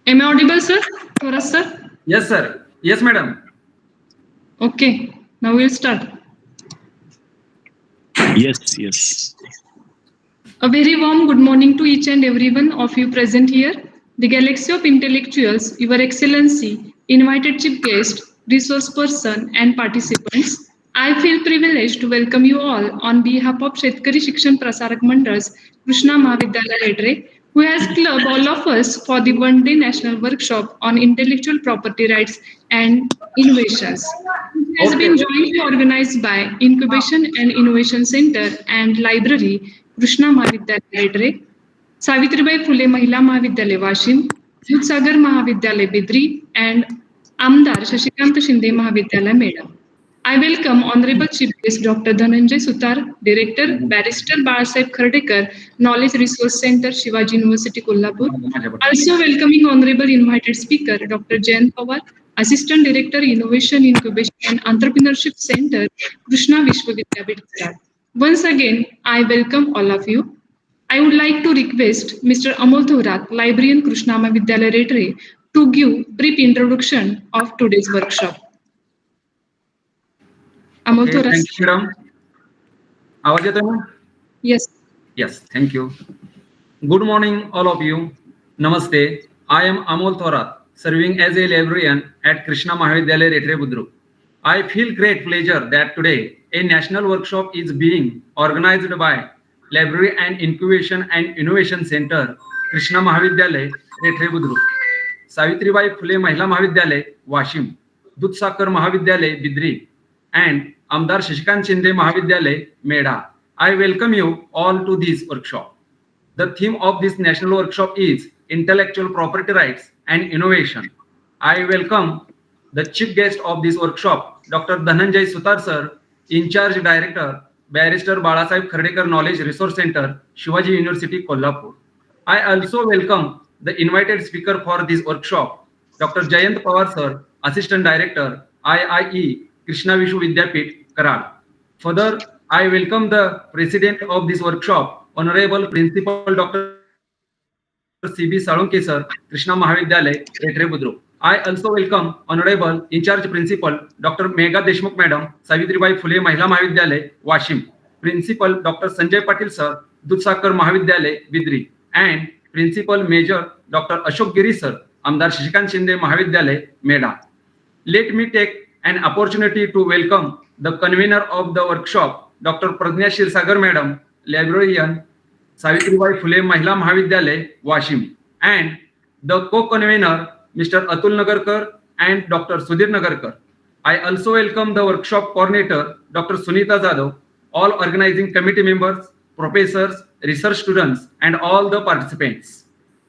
Am I audible, sir? Thoras, sir? Yes, sir. Yes, madam. Okay, now we'll start. Yes. A very warm good morning to each and every one of you present here. The galaxy of intellectuals, Your Excellency, invited chief guest, resource person, and participants. I feel privileged to welcome you all on behalf of Shetkari Shikshan Prasarak Mandal's Krishna Mahavidyalaya Redre, who has clubbed all of us for the one-day national workshop on intellectual property rights and innovations. It has Okay. been jointly organized by Incubation and Innovation Center and Library, Krishna महाविद्यालय रेडरे, सावित्रीबाई फुले महिला महाविद्यालय वाशिम, दूधसागर महाविद्यालय Bidri, and आमदार शशिकांत शिंदे महाविद्यालय मेडा. I welcome Honorable Chief Guest Dr. Dhananjay Sutar, Director, Barrister Balasaheb Khardekar, Knowledge Resource Center, Shivaji University, Kolhapur. Also welcoming Honorable Invited Speaker Dr. Jayant Pawar, Assistant Director, Innovation, Incubation and Entrepreneurship Center, Krishna Vishwavidyapith, Karad. Once again, I welcome all of you. I would like to request Mr. Amol Thorat, Librarian Krishna Mahavidyalaya Redre, to give brief introduction of today's workshop. Amol Okay. Thorat. Thank you, madam. आवाज येतोय ना? Yes. Yes. Thank you. Good morning, all of you. Namaste. I am Amol Thorat, serving as a librarian at Krishna Mahavidyalaya Redre Budruk. I feel great pleasure that today a national workshop is being organized by Library and Incubation and Innovation Center, Krishna Mahavidyalaya Redre Budruk, Savitribai Phule Mahila Mahavidyalaya, Washim, Dudhsakar Mahavidyalaya, Bidri, and Amdar Shashikant Shinde Mahavidyalaya, Meda. I welcome you all to this workshop. The theme of this national workshop is intellectual property rights and innovation. I welcome the chief guest of this workshop, Dr. Dhananjay Sutar sir, in charge director, Barrister Balasaheb Khardekar Knowledge Resource Center, Shivaji University, Kolhapur. I also welcome the invited speaker for this workshop, Dr. Jayant Pawar sir, Assistant Director, IIE, Krishna Vishwavidyapith, Karad. Further, I welcome the president of this workshop, Honorable Principal Dr. C.B. Salunke sir, Krishna Mahavidyalaya, Redre Budruk. I also welcome Honorable In Charge Principal Dr. Megha Deshmukh Madam, Savitribai Phule Mahila Mahavidyalaya, Washim. Principal Dr. Sanjay Patil sir, Dudhsakar Mahavidyalaya, Bidri. And Principal Major Dr. Ashok Giri sir, Amdar Shashikant Shinde Mahavidyalaya, Meda. Let me take an opportunity to welcome the convener of the workshop, Dr. Pragnya Shirsagar Madam, Librarian, Savitribai Phule Mahila Mahavidyalaya, Washim, and the co-convener, Mr. Atul Nagarkar and Dr. Sudhir Nagarkar. I also welcome the workshop coordinator, Dr. Sunita Jadhav, all organizing committee members, professors, research students, and all the participants.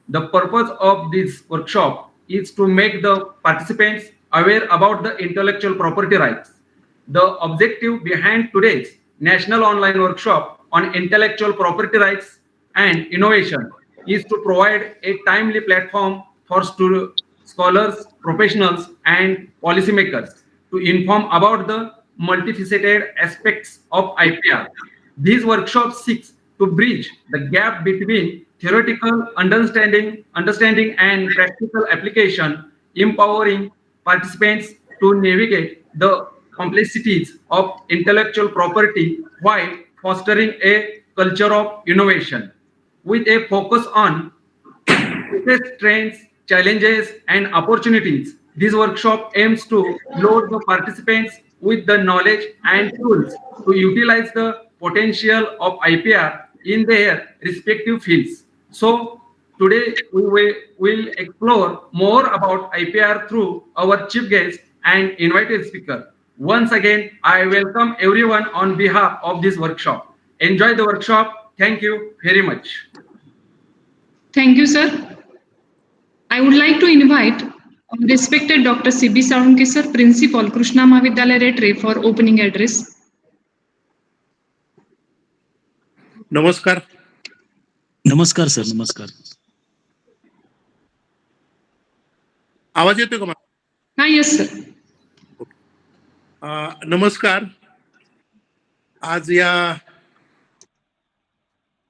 The purpose of this workshop is to make the participants aware about the intellectual property rights. The objective behind today's National Online Workshop on Intellectual Property Rights and Innovation is to provide a timely platform for scholars, professionals, and policymakers to inform about the multifaceted aspects of IPR. These workshops seek to bridge the gap between theoretical understanding and practical application, empowering participants to navigate the complexities of intellectual property while fostering a culture of innovation with a focus on latest trends, challenges, and opportunities. This workshop aims to load the participants with the knowledge and tools to utilize the potential of IPR in their respective fields. So, today will explore more about IPR through our chief guest and invited speaker. Once again, I welcome everyone on behalf of this workshop. Enjoy the workshop. Thank you very much. Thank you, sir. I would like to invite respected Dr. C.B. Salunke, sir, Principal, Krishna Mahavidyalaya Redre, for opening address. नमस्कार. नमस्कार sir, नमस्कार. आवाज येतोय का? हा, yes, sir. नमस्कार. आज या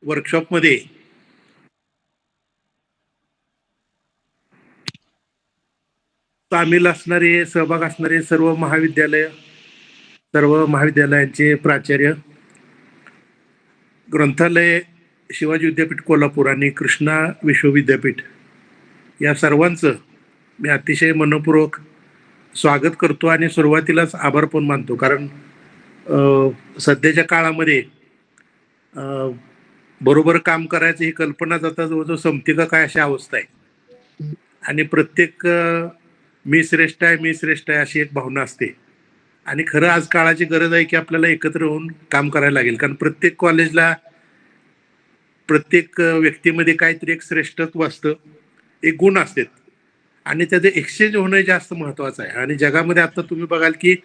वर्कशॉप मध्ये सामील असणारे, सहभाग असणारे सर्व महाविद्यालयांचे प्राचार्य, ग्रंथालय, शिवाजी विद्यापीठ कोल्हापूर आणि कृष्णा विश्वविद्यापीठ या सर्वांचं मी अतिशय मनपूर्वक स्वागत करतो आणि सुरुवातीलाच आभार पण मानतो. कारण सध्याच्या काळामध्ये बरोबर काम करायचं ही कल्पना जाता जवळजवळ संपते का काय अशी अवस्था आहे. आणि प्रत्येक मी श्रेष्ठ आहे अशी एक भावना असते. आणि खरं आज काळाची गरज आहे की आपल्याला एकत्र होऊन काम करायला लागेल. कारण प्रत्येक कॉलेजला, प्रत्येक व्यक्तीमध्ये काहीतरी एक श्रेष्ठत्व असतं, एक गुण असतात आणि त्याचं एक्सचेंज होणं जास्त महत्वाचं आहे. आणि जगामध्ये आता तुम्ही बघाल की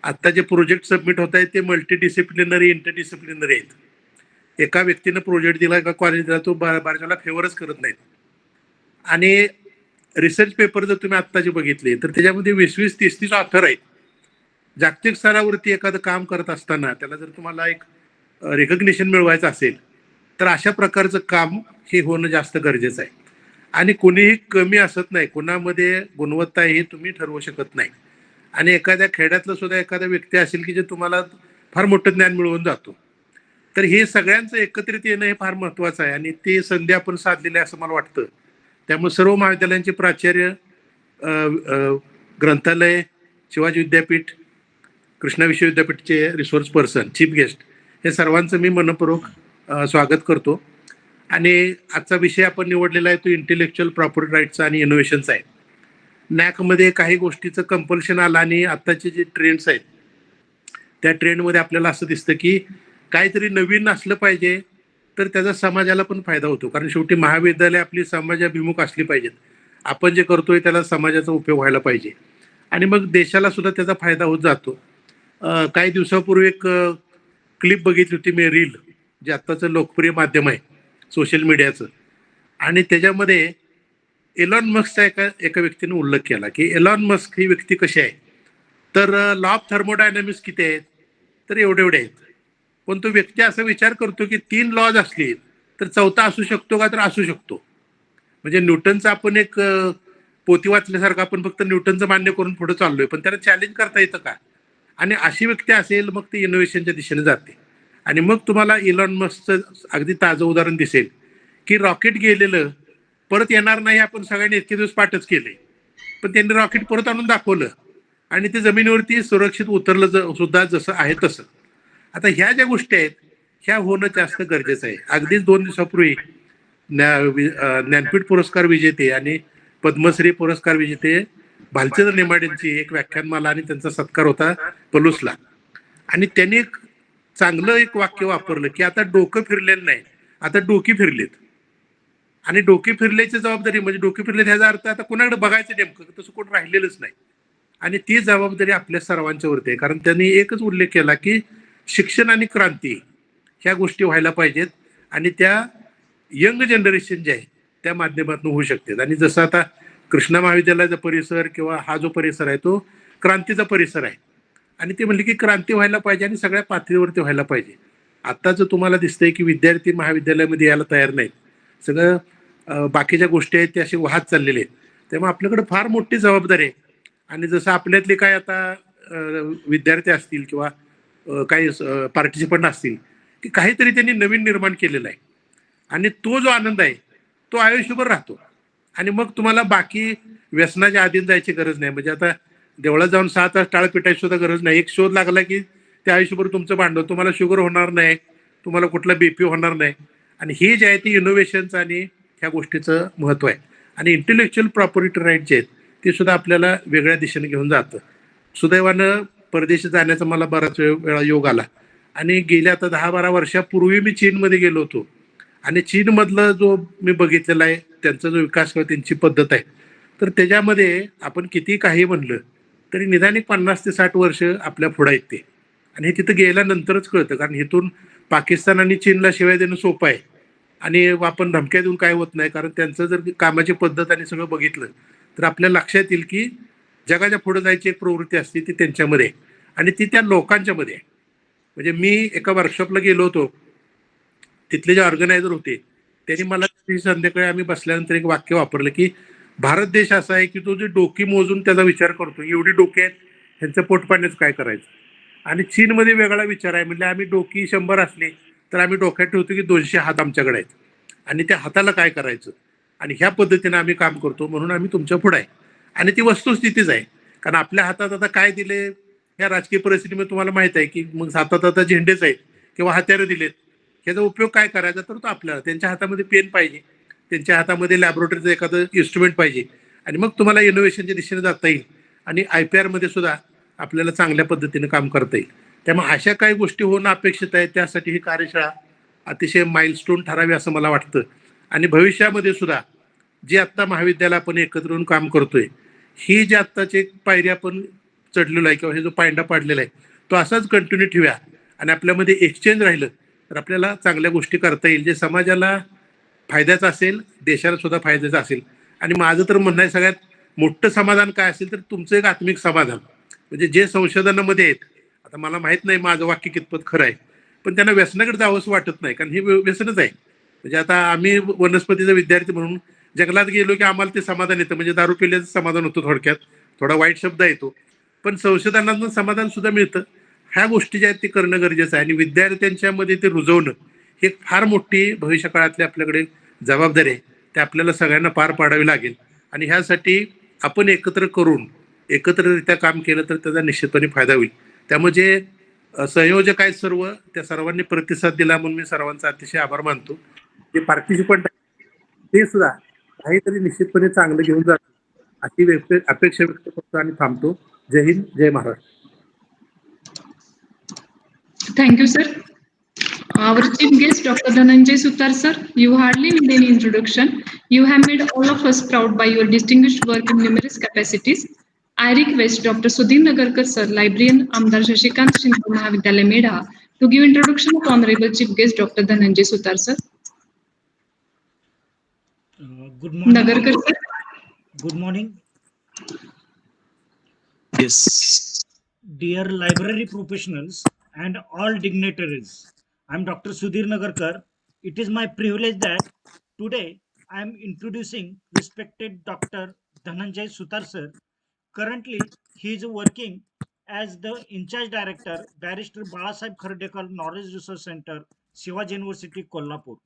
आता जे प्रोजेक्ट सबमिट होत आहेत ते मल्टीडिसिप्लिनरी, इंटरडिसिप्लिनरी आहेत. एका व्यक्तीनं प्रोजेक्ट दिला, एका कॉलेज दिला, तो बारच्याला फेवरच करत नाहीत. आणि रिसर्च पेपर जर तुम्ही आत्ताचे बघितले तर त्याच्यामध्ये 20-20, 30-30 ऑथर आहेत. जागतिक स्तरावरती एखादं काम करत असताना त्याला जर तुम्हाला एक रिकग्निशन मिळवायचं असेल तर अशा प्रकारचं काम हे होणं जास्त गरजेचं आहे. आणि कोणीही कमी असत नाही, कोणामध्ये गुणवत्ता हे तुम्ही ठरवू शकत नाही. आणि एखाद्या खेड्यातलं सुद्धा एखादा व्यक्ती असेल की जे तुम्हाला फार मोठं ज्ञान मिळवून जातो. तर हे सगळ्यांचं एकत्रित येणं हे फार महत्वाचं आहे आणि ते संधी आपण साधलेली आहे असं मला वाटतं. त्यामुळे सर्व महाविद्यालयांचे प्राचार्य, ग्रंथालय, शिवाजी विद्यापीठ, कृष्णा विश्वविद्यापीठचे रिसोर्स पर्सन, चीफ गेस्ट हे सर्वांचं मी मनपूर्वक स्वागत करतो. आणि आजचा विषय आपण निवडलेला आहे तो इंटेलेक्च्युअल प्रॉपर्टी राईट्सचा आणि इनोव्हेशनचा आहे. नॅकमध्ये काही गोष्टीचं कंपल्शन आलं आणि आत्ताचे जे ट्रेंड्स आहेत त्या ट्रेंडमध्ये आपल्याला असं दिसतं की काहीतरी नवीन असलं पाहिजे तर त्याचा समाजाला पण फायदा होतो. कारण शेवटी महाविद्यालय आपली समाजाभिमुख असली पाहिजेत. आपण जे करतोय त्याला समाजाचा उपयोग व्हायला पाहिजे आणि मग देशाला सुद्धा त्याचा फायदा होत जातो. काही दिवसापूर्वी एक क्लिप बघितली होती मी, रील, जे आत्ताचं लोकप्रिय माध्यम आहे सोशल मीडियाचं. आणि त्याच्यामध्ये एलॉन मस्कचा एका व्यक्तीने उल्लेख केला की एलॉन मस्क ही व्यक्ती कशी आहे तर लॉ ऑफ थर्मोडायनामिक्स किती आहेत तर एवढे आहेत. पण तो व्यक्ती असा विचार करतो की 3 लॉज असले तर चौथा असू शकतो का तर असू शकतो. म्हणजे न्यूटनचं आपण एक पोती वाचल्यासारखं आपण फक्त न्यूटनचं मान्य करून पुढे चाललोय, पण त्याला चॅलेंज करता येतं का. आणि अशी व्यक्ती असेल मग ती इनोव्हेशनच्या दिशेने जाते. आणि मग तुम्हाला इलॉन मस्कचं अगदी ताजं उदाहरण दिसेल की रॉकेट गेलेलं परत येणार नाही, आपण सगळ्यांनी इतके दिवस पाठच केले, पण त्यांनी रॉकेट परत आणून दाखवलं आणि ते जमिनीवरती सुरक्षित उतरलं सुद्धा जसं आहे तसं. आता ह्या ज्या गोष्टी आहेत ह्या होणं जास्त गरजेचं आहे. अगदीच 2 दिवसापूर्वी ज्ञानपीठ पुरस्कार विजेते आणि पद्मश्री पुरस्कार विजेते भालचंद्र नेमाडेंची एक व्याख्यानमाला आणि त्यांचा सत्कार होता पलूसला. आणि त्यांनी एक चांगलं एक वाक्य वापरलं की आता डोकं फिरलेलं नाही, आता डोकी फिरलेत. आणि डोके फिरल्याची जबाबदारी म्हणजे डोके फिरले ह्याचा अर्थ आता कोणाकडे बघायचं नेमकं, तसं कोण राहिलेलंच नाही. आणि ती जबाबदारी आपल्या सर्वांच्या वरती आहे. कारण त्यांनी एकच उल्लेख केला की शिक्षण आणि क्रांती ह्या गोष्टी व्हायला पाहिजेत आणि त्या यंग जनरेशन जे आहे त्या माध्यमातून होऊ शकतात. आणि जसं आता कृष्णा महाविद्यालयाचा परिसर किंवा हा जो परिसर आहे तो क्रांतीचा परिसर आहे. आणि ते म्हणले की क्रांती व्हायला पाहिजे आणि सगळ्या पातळीवरती व्हायला पाहिजे. आत्ताच तुम्हाला दिसतंय की विद्यार्थी महाविद्यालयामध्ये यायला तयार नाहीत, सगळं बाकीच्या गोष्टी आहेत ते असे वाहत चाललेले आहेत. त्यामुळे आपल्याकडे फार मोठी जबाबदारी आहे. आणि जसं आपल्यातले काय आता विद्यार्थी असतील किंवा काही पार्टिसिपंट असतील की काहीतरी त्यांनी नवीन निर्माण केलेला आहे आणि तो जो आनंद आहे तो आयुष्यभर राहतो. आणि मग तुम्हाला बाकी व्यसनाच्या अधीन जायची गरज नाही. म्हणजे आता देवळात जाऊन 6 तास टाळ पिटायची सुद्धा गरज नाही. एक शोध लागला की ते आयुष्यभर तुमचं भांडव, तुम्हाला शुगर होणार नाही, तुम्हाला कुठला बीपी होणार नाही. आणि हे जे आहे ते इनोव्हेशनचं आणि ह्या गोष्टीचं महत्व आहे. आणि इंटेलेक्च्युअल प्रॉपर्टी राईट जे आहेत ते सुद्धा आपल्याला वेगळ्या दिशेने घेऊन जातं. सुदैवानं परदेशी जाण्याचा मला बराच वेळा योग आला आणि गेल्या आता 10-12 वर्षापूर्वी मी चीनमध्ये गेलो होतो. आणि चीनमधलं जो मी बघितलेला आहे त्यांचा जो विकास किंवा त्यांची पद्धत आहे तर त्याच्यामध्ये आपण किती काही म्हणलं तरी निदान 50 ते 60 वर्ष आपल्या पुढे आहेत ते. आणि हे तिथं गेल्यानंतरच कळतं. कारण इथून पाकिस्तान आणि चीनला शिवाय देणं सोपं आहे आणि आपण धमक्या देऊन काय होत नाही. कारण त्यांचं जर कामाची पद्धत आणि सगळं बघितलं तर आपल्याला लक्षात येईल की जगाच्या पुढे जायची एक प्रवृत्ती असते ती त्यांच्यामध्ये आणि ती त्या लोकांच्या मध्ये आहे. म्हणजे मी एका वर्कशॉपला गेलो होतो, तिथले जे ऑर्गनायझर होते त्यांनी मला संध्याकाळी आम्ही बसल्यानंतर एक वाक्य वापरलं की भारत देश असा आहे की तो जे डोकी मोजून त्याचा विचार करतो, एवढी डोके आहेत, ह्यांचं पोटपाण्याचं काय करायचं. आणि चीनमध्ये वेगळा विचार आहे, म्हणजे आम्ही डोकी 100 असली तर आम्ही डोक्यात ठेवतो की 200 हात आमच्याकडे आहेत आणि त्या हाताला काय करायचं, आणि ह्या पद्धतीने आम्ही काम करतो, म्हणून आम्ही तुमच्या पुढे आहे. आणि ती वस्तुस्थितीच आहे, कारण आपल्या हातात आता काय दिले या राजकीय परिस्थितीमध्ये तुम्हाला माहित आहे की मग हातात आता झेंडेच आहेत किंवा हत्यारं दिलेत, ह्याचा उपयोग काय करायचा, तर तो आपल्याला त्यांच्या हातामध्ये पेन पाहिजे, त्यांच्या हातामध्ये लॅबोरेटरीचं एखादं इन्स्ट्रुमेंट पाहिजे, आणि मग तुम्हाला इनोव्हेशनच्या दिशेने जाता येईल आणि IPR मध्ये सुद्धा आपल्याला चांगल्या पद्धतीने काम करता येईल. त्यामुळे अशा काही गोष्टी होणं अपेक्षित आहे, त्यासाठी ही कार्यशाळा अतिशय माइलस्टोन ठरावी असं मला वाटतं. आणि भविष्यामध्ये सुद्धा जे आत्ता महाविद्यालय आपण एकत्र येऊन काम करतोय, ही जी आत्ताची एक पायरी आपण चढलेलो आहे किंवा हे जो पायंडा पाडलेला आहे, तो असाच कंटिन्यू ठेवूया आणि आपल्यामध्ये एक्सचेंज राहिलं तर आपल्याला चांगल्या गोष्टी करता येईल, जे समाजाला फायद्याचं असेल, देशाला सुद्धा फायद्याचं असेल. आणि माझं तर म्हणणं आहे, सगळ्यात मोठं समाधान काय असेल तर तुमचं एक आत्मिक समाधान, म्हणजे जे संशोधनामध्ये आहेत. आता मला माहित नाही माझं वाक्य कितपत खरं आहे, पण त्यांना व्यसनाकडे जावंसं वाटत नाही, कारण हे व्यसनच आहे. म्हणजे आता आम्ही वनस्पतीचा विद्यार्थी म्हणून जंगलात गेलो की आम्हाला ते समाधान येतं, म्हणजे दारू पिल्याचं समाधान होतं थोडक्यात, थोडा वाईट शब्द येतो, पण संशोधनातून समाधान सुद्धा मिळतं. ह्या गोष्टी ज्या आहेत ते करणं गरजेचं आहे आणि विद्यार्थ्यांच्या मध्ये ते रुजवणं ही फार मोठी भविष्य काळातली आपल्याकडे जबाबदारी आहे. ते आपल्याला सगळ्यांना पार पाडावी लागेल आणि ह्यासाठी आपण एकत्र करून एकत्ररित्या काम केलं तर त्याचा निश्चितपणे फायदा होईल. त्यामुळे जे संयोजक आहेत सर्व, त्या सर्वांनी प्रतिसाद दिला म्हणून मी सर्वांचा अतिशय आभार मानतो. जे पार्टिसिपंट ते सुद्धा काहीतरी निश्चितपणे चांगलं घेऊन जातात अशी अपेक्षा व्यक्त करतो आणि थांबतो. जय हिंद, जय Maharashtra. Thank you, sir. Our chief guest, Dr. Dhananjay Sutar, sir, you hardly need any introduction. You have made all of us proud by your distinguished work in numerous capacities. I request Dr. Sudhir Nagarkar, sir, Librarian, Amdar Shashikant Shinde Mahavidyalaya, Medha, to give introduction of Honorable Chief Guest, Dr. Dhananjay Sutar, sir. Good morning. Nagarkar, sir. Good morning, Yes. dear library professionals and all dignitaries. I am Dr. Sudhir Nagarkar. It is my privilege that today I am introducing respected Dr. Dhananjay Sutar sir. Currently, he is working as the in charge director, Barrister Balasaheb Khardekar Knowledge Research Center, Shivaji University, Kolhapur.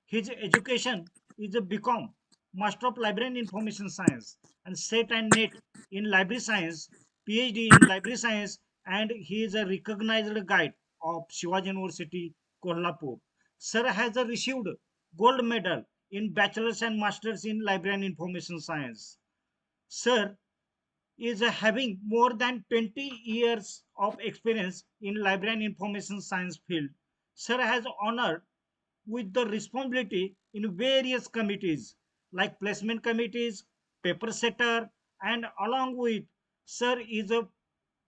His education is a BCom, Master of Library and Information Science, and SET and NET in Library Science, PhD in Library Science, and he is a recognized guide of Shivaji University, Kolhapur. Sir has received gold medal in Bachelor's and Master's in Library and Information Science. Sir is having more than 20 years of experience in library and information science field. Sir has honored with the responsibility in various committees like placement committees, paper setter, and along with Sir is a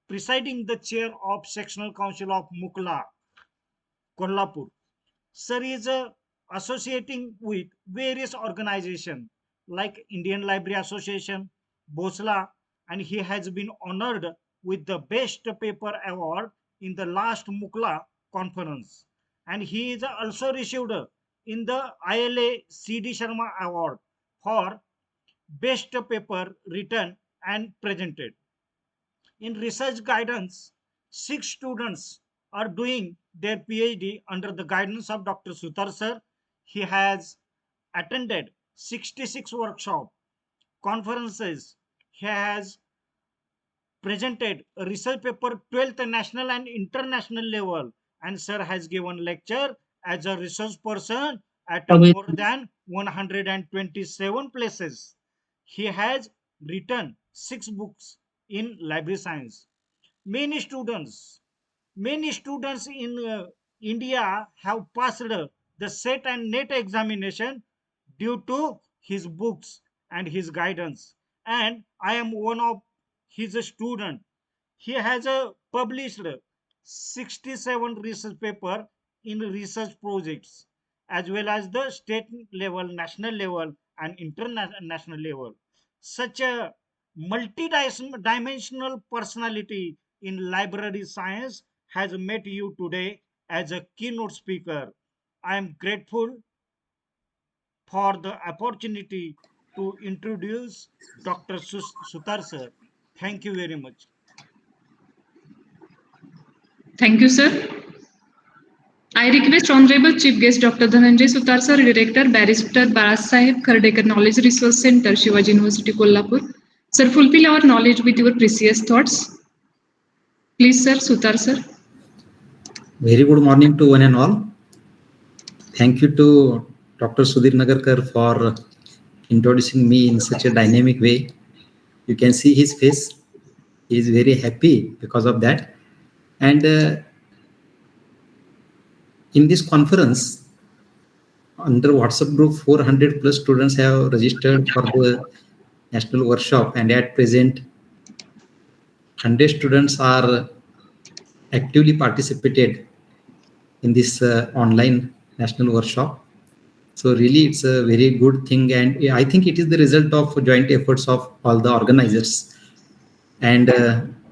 presiding the chair of sectional council of Mukla, Kolhapur. Sir is associating with various organizations like Indian Library Association, Bosla, and he has been honored with the Best Paper Award in the last Mukla conference. And he is also received in the ILA CD Sharma Award for Best Paper written and presented. In research guidance, 6 students are doing their PhD under the guidance of Dr. Sutar sir. He has attended 66 workshops, conferences. He has presented a research paper 12th national and international level, and sir has given lecture as a research person at more than 127 places. He has written 6 books in library science. Many students in India have passed the SET and NET examination due to his books and his guidance. And I am one of his student. He has published 67 research paper in research projects as well as the state level, national level, and international level. Such a multi-dimensional personality in library science has met you today as a keynote speaker. I am grateful for the opportunity to introduce Dr. Sutar sir. Thank you very much. Thank you, sir. I request Honorable Chief Guest Dr. Dhananjay Sutar sir, Director, Barrister Balasaheb Khardekar Knowledge Resource Center, Shivaji University, Kolhapur. Sir, fulfill our knowledge with your precious thoughts. Please, sir, Sutar sir. Very good morning to one and all. Thank you to Dr. Sudhir Nagarkar for introducing me in such a dynamic way. You can see his face. He is very happy because of that. And in this conference, under WhatsApp group, 400 plus students have registered for the national workshop, and at present, 100 students are actively participated in this online national workshop. So really, it's a very good thing, and I think it is the result of joint efforts of all the organizers. And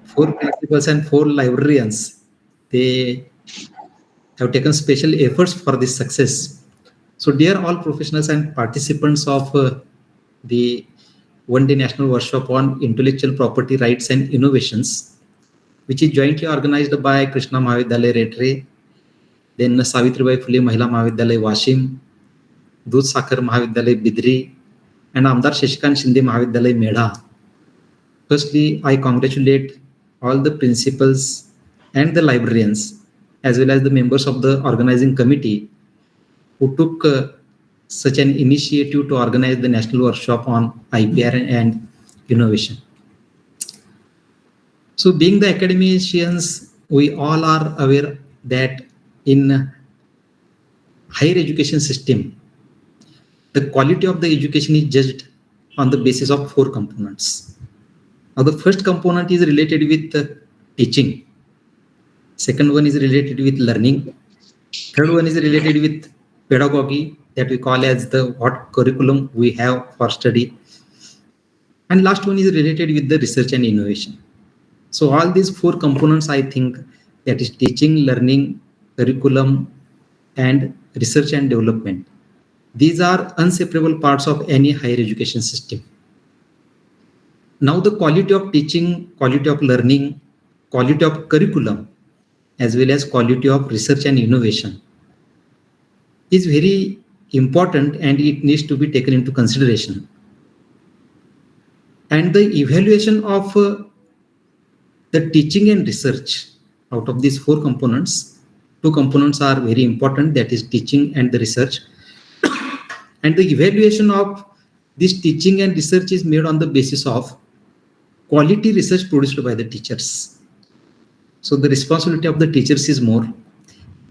4 principals and 4 librarians, they have taken special efforts for this success. So dear all professionals and participants of the one-day national workshop on intellectual property rights and innovations, which is jointly organized by Krishna Mahavidyalaya Retre, then Savitribai Phule Mahila Mahavidyalaya Washim, Dudh Sakar Mahavidyalaya Bidri, and Amdar Shashikant Shinde Mahavidyalaya Medha. Firstly, I congratulate all the principals and the librarians, as well as the members of the organizing committee who took such an initiative to organize the national workshop on IPR and innovation. So being the academicians, we all are aware that in higher education system, the quality of the education is judged on the basis of 4 components. Now, the first component is related with teaching. Second one is related with learning. Third one is related with pedagogy, that we call as the what curriculum we have for study. And last one is related with the research and innovation. So all these 4 components, I think, that is teaching, learning, curriculum, and research and development. These are inseparable parts of any higher education system. Now the quality of teaching, quality of learning, quality of curriculum, as well as quality of research and innovation is very important, and it needs to be taken into consideration. And the evaluation of the teaching and research, out of these 4 components, 2 components are very important, that is teaching and the research. And the evaluation of this teaching and research is made on the basis of quality research produced by the teachers. So the responsibility of the teachers is more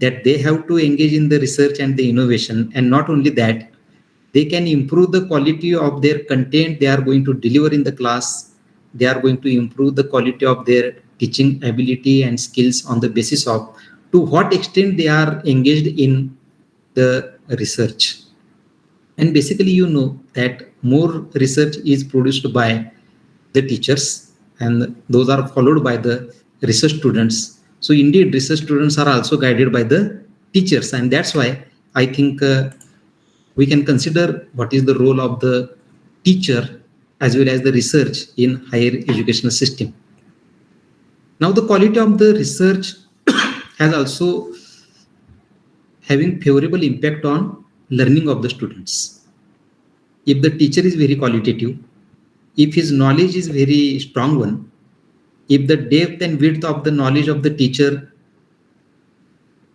that they have to engage in the research and the innovation, and not only that, they can improve the quality of their content they are going to deliver in the class. They are going to improve the quality of their teaching ability and skills on the basis of to what extent they are engaged in the research. And basically, you know that more research is produced by the teachers, and those are followed by the research students. So indeed, research students are also guided by the teachers, and that's why I think we can consider what is the role of the teacher as well as the research in higher educational system. Now the quality of the research has also having favorable impact on learning of the students. If the teacher is very qualitative, if his knowledge is very strong one, if the depth and width of the knowledge of the teacher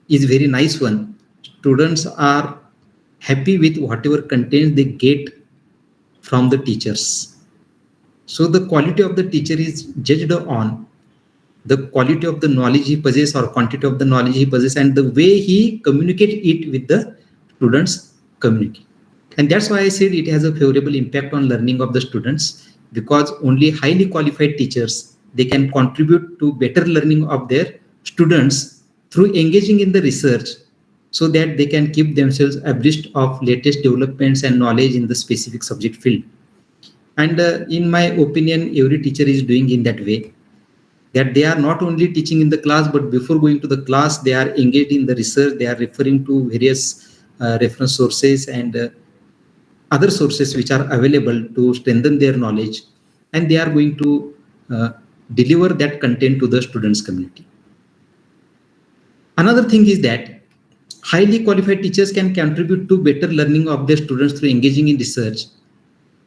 is very nice one, students are happy with whatever content they get from the teachers. So the quality of the teacher is judged on the quality of the knowledge he possesses or quantity of the knowledge he possesses and the way he communicates it with the students communicate. And that's why I said it has a favorable impact on learning of the students, because only highly qualified teachers, they can contribute to better learning of their students through engaging in the research, so that they can keep themselves abreast of latest developments and knowledge in the specific subject field. And in my opinion, every teacher is doing in that way, that they are not only teaching in the class, but before going to the class, they are engaged in the research, they are referring to various reference sources and other sources which are available to strengthen their knowledge, and they are going to deliver that content to the students community. Another thing is that highly qualified teachers can contribute to better learning of their students through engaging in research.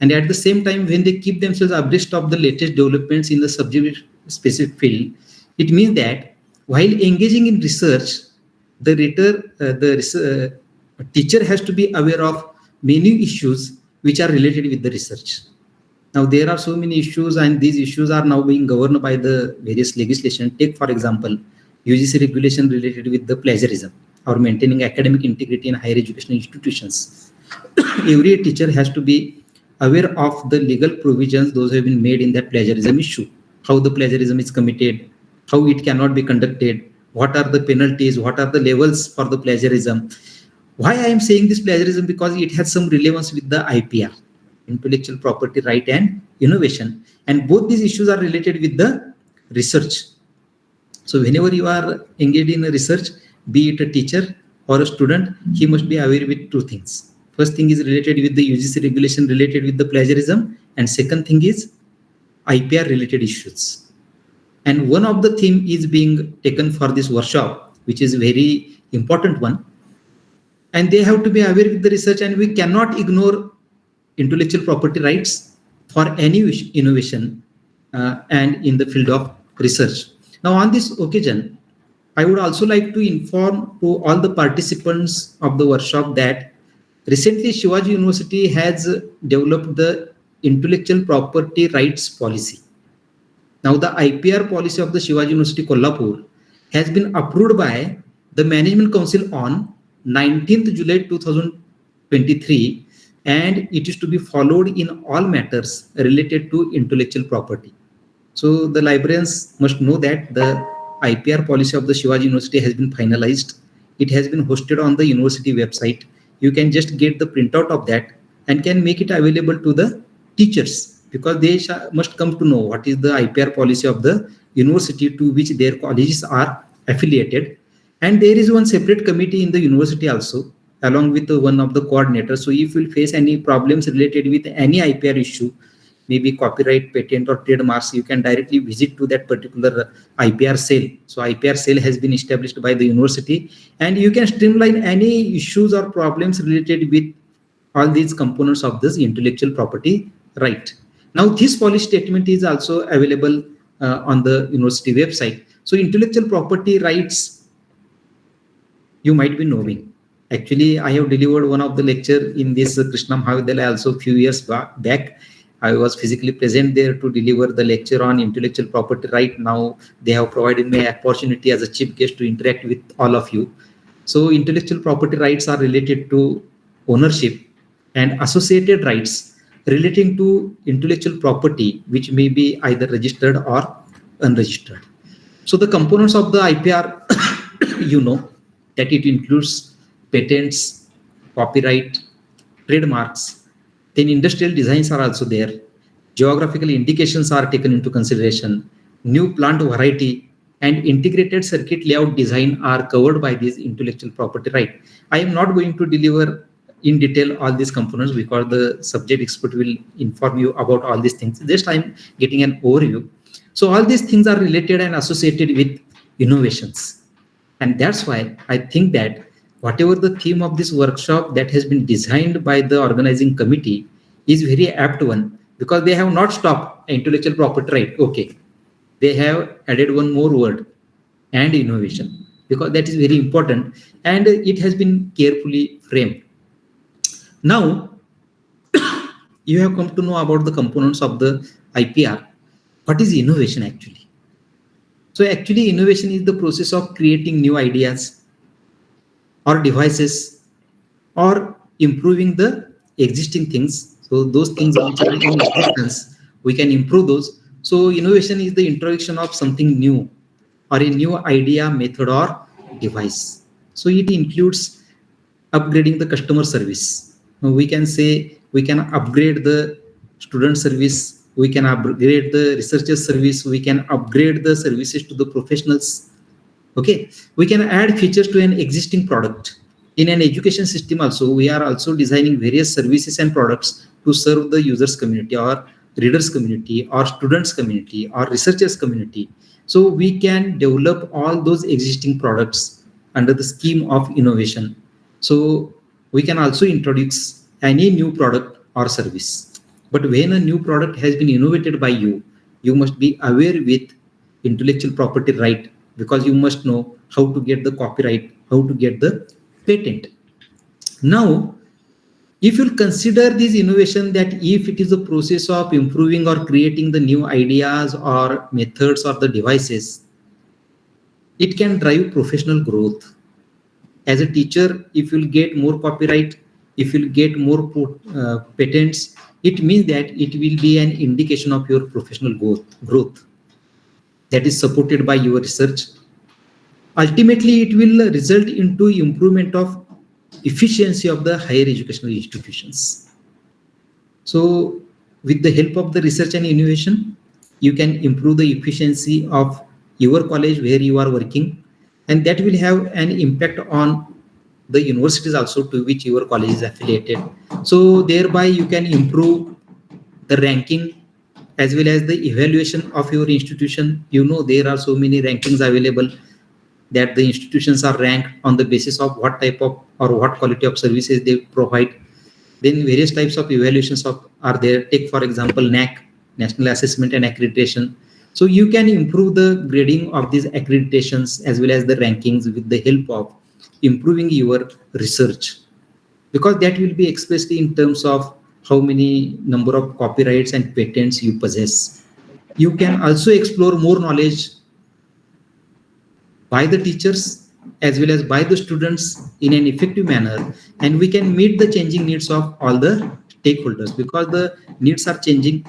And at the same time, when they keep themselves abreast of the latest developments in the subject specific field, it means that while engaging in research, the teacher has to be aware of many issues which are related with the research. Now, there are so many issues, and these issues are now being governed by the various legislation. Take, for example, UGC regulation related with the plagiarism or maintaining academic integrity in higher education institutions. Every teacher has to be aware of the legal provisions those have been made in that plagiarism issue, how the plagiarism is committed, how it cannot be conducted, what are the penalties, what are the levels for the plagiarism. Why I am saying this plagiarism? Because it has some relevance with the IPR, intellectual property right and innovation, and both these issues are related with the research. So whenever you are engaged in a research, be it a teacher or a student, he must be aware with two things. First thing is related with the UGC regulation related with the plagiarism, and second thing is IPR related issues. And one of the theme is being taken for this workshop, which is very important one. And they have to be aware with the research, and we cannot ignore intellectual property rights for any innovation and in the field of research. Now, on this occasion, I would also like to inform to all the participants of the workshop that recently Shivaji University has developed the intellectual property rights policy. Now, the IPR policy of the Shivaji University Kolhapur has been approved by the Management Council on 19th July 2023, and it is to be followed in all matters related to intellectual property. So the librarians must know that the IPR policy of the Shivaji University has been finalized. It has been hosted on the university website. You can just get the printout of that and can make it available to the teachers, because they must come to know what is the IPR policy of the university to which their colleges are affiliated. And there is one separate committee in the university also, along with one of the coordinators. So if you face any problems related with any IPR issue, maybe copyright, patent or trademarks, you can directly visit to that particular IPR cell. So IPR cell has been established by the university, and you can streamline any issues or problems related with all these components of this intellectual property right. Now, this policy statement is also available on the university website. So intellectual property rights, you might be knowing. Actually, I have delivered one of the lecture in this Krishna Mahavidyalaya also a few years back. I was physically present there to deliver the lecture on intellectual property right. Now they have provided me an opportunity as a chief guest to interact with all of you. So intellectual property rights are related to ownership and associated rights relating to intellectual property, which may be either registered or unregistered. So the components of the IPR, you know, that it includes patents, copyright, trademarks. Then industrial designs are also there. Geographical indications are taken into consideration. New plant variety and integrated circuit layout design are covered by this intellectual property right. I am not going to deliver in detail all these components because the subject expert will inform you about all these things. Just I am getting an overview. So all these things are related and associated with innovations. And that's why I think that whatever the theme of this workshop that has been designed by the organizing committee is very apt one, because they have not stopped intellectual property right. Okay, they have added one more word, and innovation, because that is very important, and it has been carefully framed. Now, you have come to know about the components of the IPR. What is innovation actually? So actually, innovation is the process of creating new ideas or devices or improving the existing things. So those things which are in existence, we can improve those. So innovation is the introduction of something new or a new idea, method or device. So it includes upgrading the customer service. Now we can say we can upgrade the student service, we can upgrade the researcher service, we can upgrade the services to the professionals. Okay, we can add features to an existing product. In an education system also, we are also designing various services and products to serve the users community or readers community or students community or researchers community. So we can develop all those existing products under the scheme of innovation. So we can also introduce any new product or service. But when a new product has been innovated by you, you must be aware with intellectual property right, because you must know how to get the copyright, how to get the patent. Now, if you consider this innovation, that if it is a process of improving or creating the new ideas or methods or the devices, it can drive professional growth. As a teacher, if you'll get more copyright, if you'll get more patents, it means that it will be an indication of your professional growth that is supported by your research. Ultimately, it will result into improvement of efficiency of the higher educational institutions. So with the help of the research and innovation, you can improve the efficiency of your college where you are working, and that will have an impact on the universities also to which your college is affiliated. So thereby you can improve the ranking as well as the evaluation of your institution. You know, there are so many rankings available that the institutions are ranked on the basis of what type of or what quality of services they provide. Then various types of evaluations are there. Take for example NAC, National Assessment and Accreditation. So you can improve the grading of these accreditations as well as the rankings with the help of improving your research, because that will be expressed in terms of how many number of copyrights and patents you possess. You can also explore more knowledge by the teachers as well as by the students in an effective manner, and we can meet the changing needs of all the stakeholders, because the needs are changing.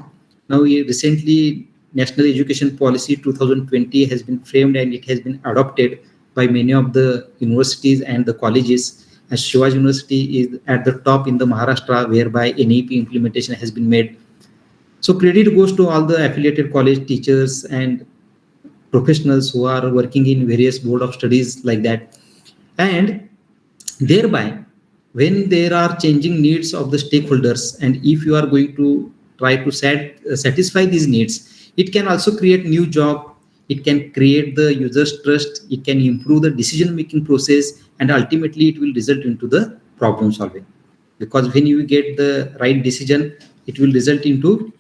Now recently National Education Policy 2020 has been framed and it has been adopted by many of the universities and the colleges. And Shivaji University is at the top in the Maharashtra, whereby NEP implementation has been made. So credit goes to all the affiliated college teachers and professionals who are working in various board of studies like that. And thereby, when there are changing needs of the stakeholders, and if you are going to try to satisfy these needs, it can also create new job, it can create the user's trust, it can improve the decision making process, and ultimately it will result into the problem solving. Because when you get the right decision, it will result into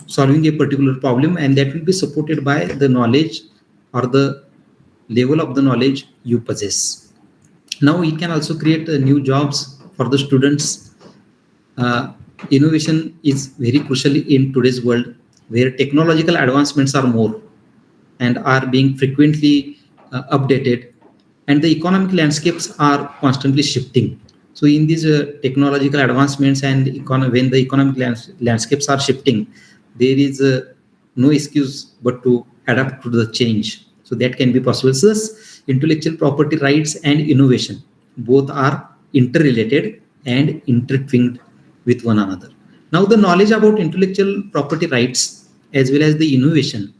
solving a particular problem, and that will be supported by the knowledge or the level of the knowledge you possess. Now it can also create new jobs for the students. Innovation is very crucial in today's world, where technological advancements are more and are being frequently updated, and the economic landscapes are constantly shifting. So in these technological advancements and when the economic landscapes are shifting, there is no excuse but to adapt to the change. So that can be possible. So thus, intellectual property rights and innovation both are interrelated and intertwined with one another. Now the knowledge about intellectual property rights as well as the innovation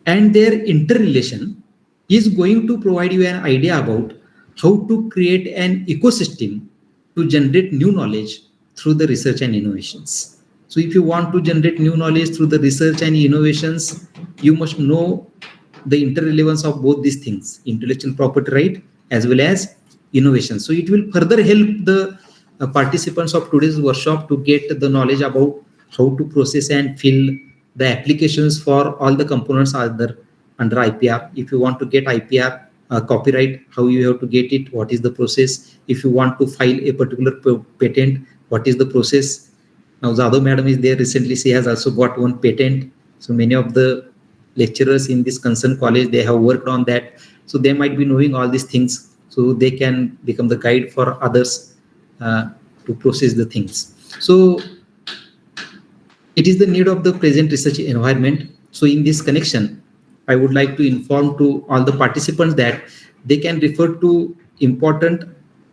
and their interrelation is going to provide you an idea about how to create an ecosystem to generate new knowledge through the research and innovations. So if you want to generate new knowledge through the research and innovations, you must know the interrelevance of both these things, intellectual property right as well as innovation. So it will further help the participants of today's workshop to get the knowledge about how to process and fill the applications for all the components under IPR. If you want to get IPR copyright, how you have to get it, what is the process. If you want to file a particular patent, what is the process. Now Zado madam is there recently, she has also got one patent. So many of the lecturers in this concerned college, they have worked on that. So they might be knowing all these things, so they can become the guide for others to process the things. So it is the need of the present research environment. So in this connection, I would like to inform to all the participants that they can refer to important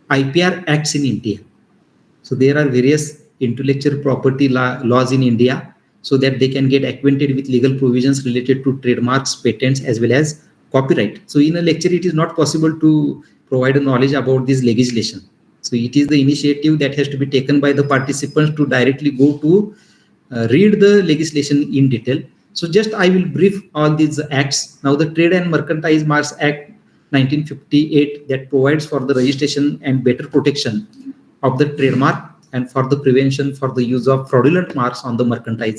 IPR acts in India. So there are various intellectual property laws in India, so that they can get acquainted with legal provisions related to trademarks, patents, as well as copyright. So in a lecture, it is not possible to provide knowledge about this legislation. So it is the initiative that has to be taken by the participants to directly go to read the legislation in detail. So just I will brief all these acts. Now the Trade and Mercantile Marks Act 1958 that provides for the registration and better protection of the trademark and for the prevention for the use of fraudulent marks on the mercantile.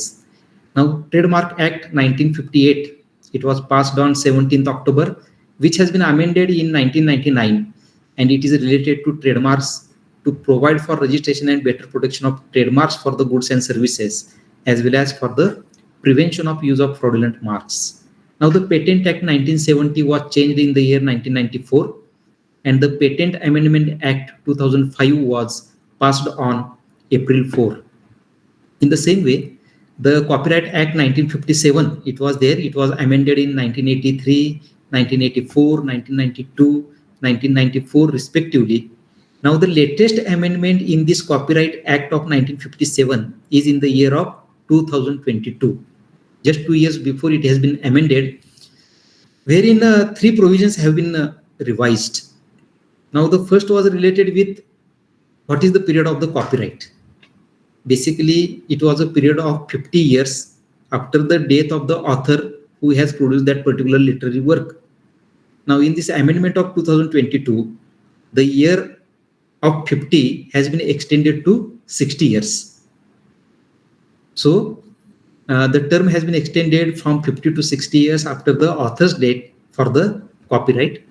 Now Trademark Act 1958, it was passed on 17th October, which has been amended in 1999, and it is related to trademarks to provide for registration and better protection of trademarks for the goods and services, as well as for the prevention of use of fraudulent marks. Now the Patent Act 1970 was changed in the year 1994, and the Patent Amendment Act 2005 was passed on April 4. In the same way, the Copyright Act 1957, it was there, it was amended in 1983, 1984, 1992, 1994 respectively. Now the latest amendment in this Copyright Act of 1957 is in the year of 2022. Just 2 years before it has been amended, wherein 3 provisions have been revised. Now the first was related with what is the period of the copyright. Basically, it was a period of 50 years after the death of the author who has produced that particular literary work. Now in this amendment of 2022, the year of 50 has been extended to 60 years. So the term has been extended from 50 to 60 years after the author's date for the copyright.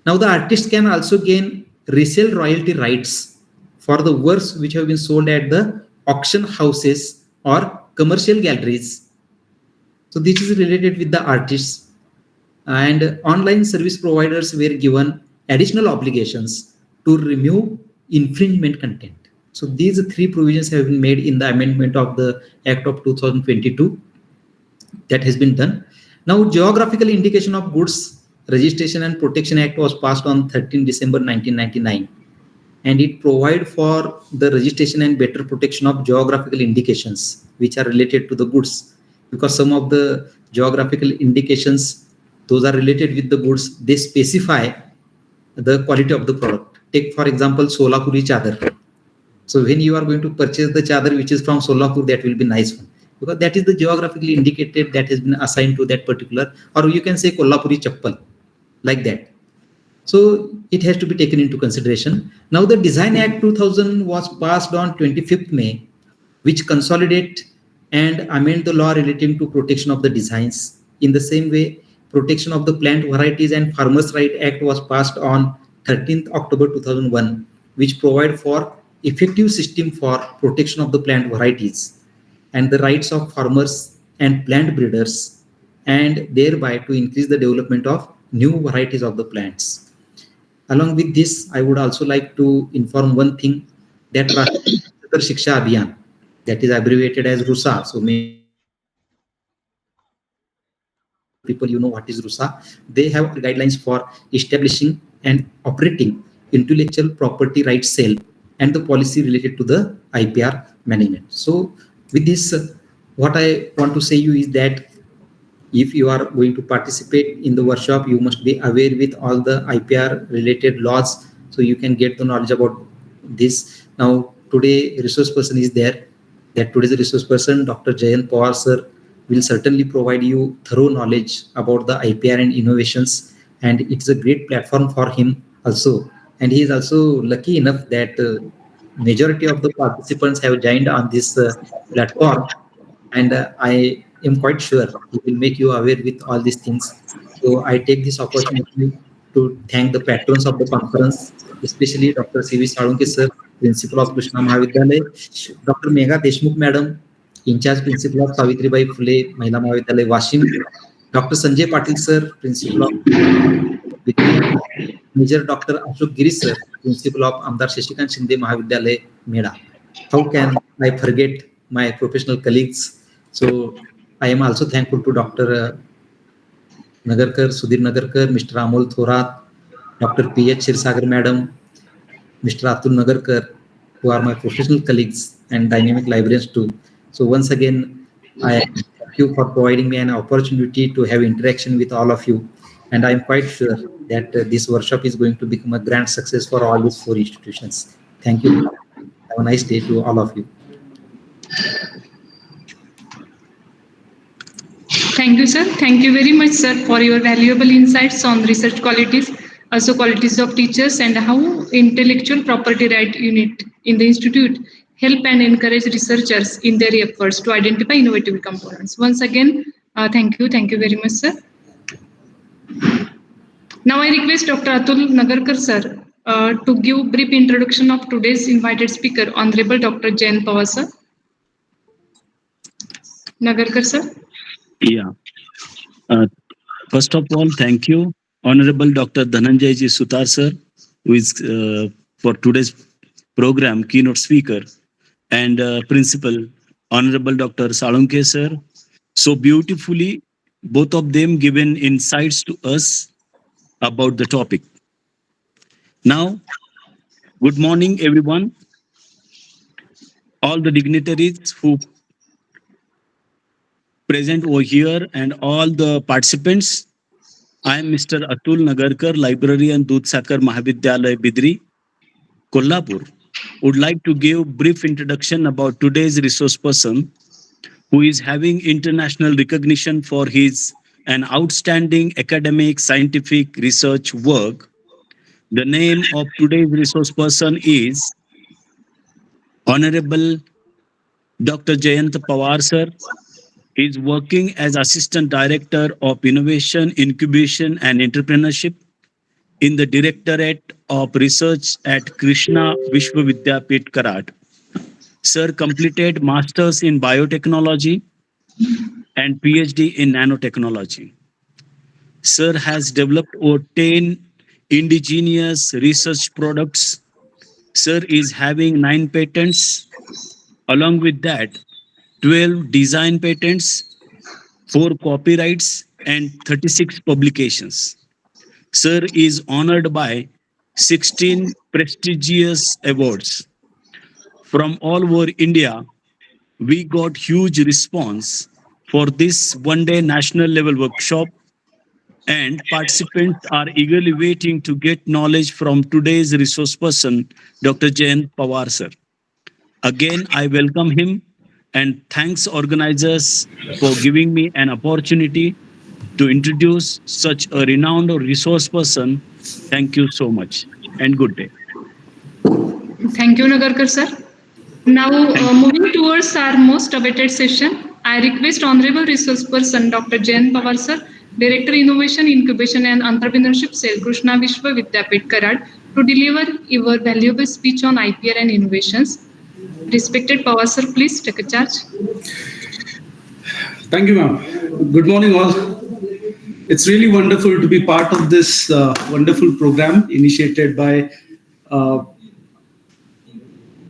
Now the artist can also gain resale royalty rights for the works which have been sold at the auction houses or commercial galleries. So this is related with the artists. And online service providers were given additional obligations to remove infringement content. So these 3 provisions have been made in the amendment of the Act of 2022 that has been done. Now Geographical Indication of Goods Registration and Protection Act was passed on 13 December 1999, and it provides for the registration and better protection of geographical indications which are related to the goods, because some of the geographical indications, those are related with the goods, they specify the quality of the product. Take for example Solapuri chadar. So when you are going to purchase the chadar which is from Solapur, that will be nice one, because that is the geographically indicated that has been assigned to that particular, or you can say Kolhapuri chappal, like that. So it has to be taken into consideration. Now the Design Act 2000 was passed on 25th May, which consolidate and amend the law relating to protection of the designs. In the same way, Protection of the Plant Varieties and Farmers' Right Act was passed on 13th October 2001, which provide for effective system for protection of the plant varieties and the rights of farmers and plant breeders, and thereby to increase the development of new varieties of the plants. Along with this, I would also like to inform one thing, that Rashtriya Shiksha Abhiyan, that is abbreviated as RUSA. So many people, you know what is RUSA. They have guidelines for establishing and operating intellectual property rights cell and the policy related to the IPR management. So with this, what I want to say you is that if you are going to participate in the workshop, you must be aware with all the IPR related laws, so you can get the knowledge about this. Now today resource person is there, that today's resource person Dr. Jayant Pawar sir will certainly provide you thorough knowledge about the IPR and innovations, and it's a great platform for him also. And he is also lucky enough that majority of the participants have joined on this platform, and I am quite sure he will make you aware with all these things. So I take this opportunity to thank the patrons of the conference, especially Dr. C.V. Salunke sir, Principal of Krishna Mahavidyalaya, Dr. Megha Deshmukh Madam, In-charge Principal of Savitribai Phule Mahila Mahavidyalaya, Washim, Dr. Sanjay Patil sir, Principal of Vidyaniketan, Major Dr. Ashok Giri sir, Principal of Amdar Shashikant Shinde Mahavidyalaya, Meda. How can I forget my professional colleagues? So I am also thankful to Dr. Nagarkar, Sudhir Nagarkar, Mr. Amol Thorat, Dr. P.H. Shirsagar Madam, Mr. Atul Nagarkar, who are my professional colleagues and dynamic librarians too. So once again, I thank you for providing me an opportunity to have interaction with all of you. And I'm quite sure that this workshop is going to become a grand success for all these 4 institutions. Thank you. Have a nice day to all of you. Thank you, sir. Thank you very much, sir, for your valuable insights on research qualities, also qualities of teachers, and how intellectual property right unit in the institute help and encourage researchers in their efforts to identify innovative components. Once again, thank you. Thank you very much, sir. Now I request Dr. Atul Nagarkar, sir, to give brief introduction of today's invited speaker, Honorable Dr. Jain Pawar, sir. Nagarkar, sir. Yeah. First of all, thank you, Honorable Dr. Dhananjayji Sutar, sir, who is for today's program keynote speaker, and Principal, Honorable Dr. Salunke, sir. So beautifully, both of them given insights to us about the topic. Now, good morning, everyone. All the dignitaries who present over here and all the participants. I am Mr. Atul Nagarkar, Librarian Dudhsakar Mahavidyalaya Bidri, Kolhapur. Would like to give brief introduction about today's resource person who is having international recognition for his an outstanding academic scientific research work. The name of today's resource person is Honorable Dr. Jayant Pawar, sir. He is working as Assistant Director of Innovation, Incubation and Entrepreneurship in the Directorate of Research at Krishna Vishwavidyapit, Karad. Sir completed Masters in Biotechnology and PhD in Nanotechnology. Sir has developed over 10 indigenous research products. Sir is having 9 patents. Along with that, 12 design patents, 4 copyrights, and 36 publications. Sir is honored by 16 prestigious awards. From all over India, we got huge response for this one-day national level workshop, and participants are eagerly waiting to get knowledge from today's resource person, Dr. Jayant Pawar, sir. Again, I welcome him and thanks organizers for giving me an opportunity to introduce such a renowned resource person. Thank you so much and good day. Thank you, Nagarkar, sir. Now, moving towards our most awaited session, I request Honorable Resource Person Dr. Jain Pawar, sir, Director Innovation, Incubation and Entrepreneurship Cell, Krishna Vishwa Vidyapit, Karad, to deliver your valuable speech on IPR and innovations. Respected Pawar, sir, please take a charge. Thank you, ma'am. Good morning, all. It's really wonderful to be part of this wonderful program initiated by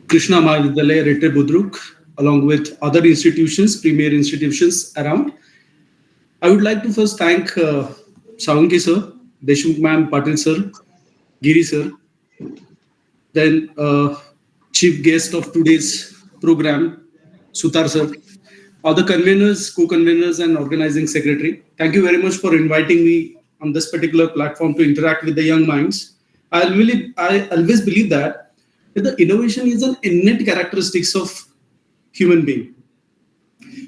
Krishna Mahavidyalaya Rete Budruk, along with other institutions, premier institutions around. I would like to first thank Salunke sir, Deshmukh ma'am, Patil sir, Giri sir, then chief guest of today's program, Sutar sir, other conveners, co-conveners, and organizing secretary. Thank you very much for inviting me on this particular platform to interact with the young minds. I always believe that the innovation is an innate characteristics of human being.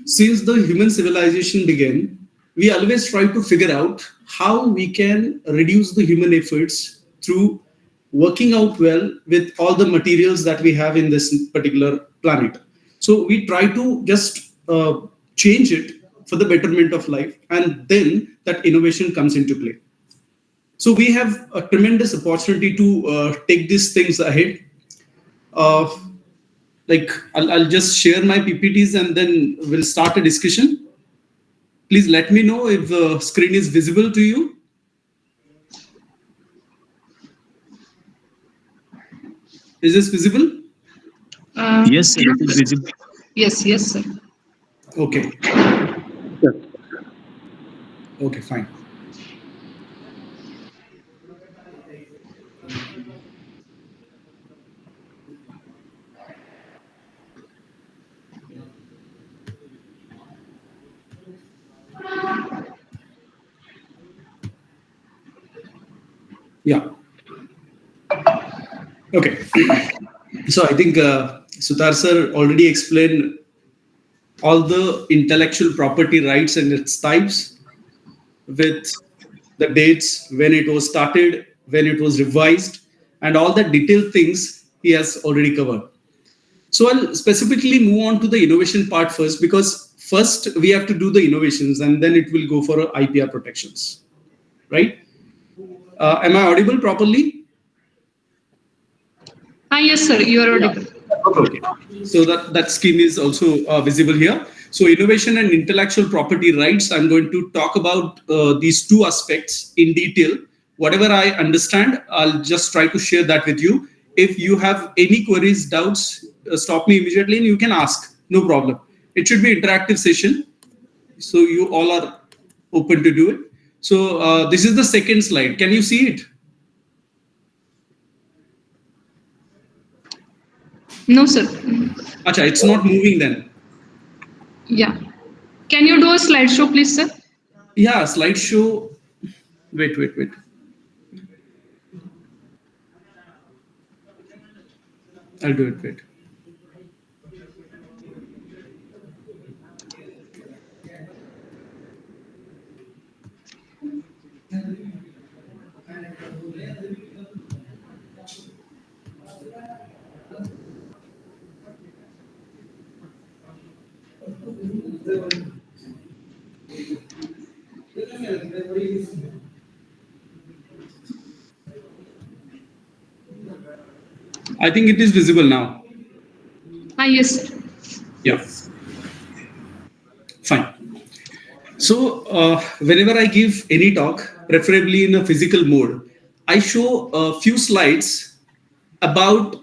Since the human civilization began, we always try to figure out how we can reduce the human efforts through working out well with all the materials that we have in this particular planet. So we try to just change it for the betterment of life, and then that innovation comes into play. So we have a tremendous opportunity to take these things ahead. I'll just share my PPTs and then we'll start a discussion. Please let me know if the screen is visible to you. Is this visible? Yes, sir, it is visible. Yes, sir. Okay. Okay, fine. Yeah. Okay. So I think Sutar sir already explained all the intellectual property rights and its types, with the dates, when it was started, when it was revised, and all the detailed things he has already covered. So I'll specifically move on to the innovation part first, because first we have to do the innovations and then it will go for IPR protections, right? Am I audible properly? Yes, sir, you are audible. Okay. So that scheme is also visible here. So innovation and intellectual property rights, I'm going to talk about these two aspects in detail. Whatever I understand, I'll just try to share that with you. If you have any queries, doubts, stop me immediately and you can ask. No problem. It should be interactive session, so you all are open to do it. So this is the second slide. Can you see it? No, sir. Acha, it's not moving then. Yeah. Can you do a slideshow, please, sir? Yeah, slideshow. Wait. I'll do it. Wait. I think it is visible now. Yes. Yeah. Fine. So whenever I give any talk, preferably in a physical mode, I show a few slides about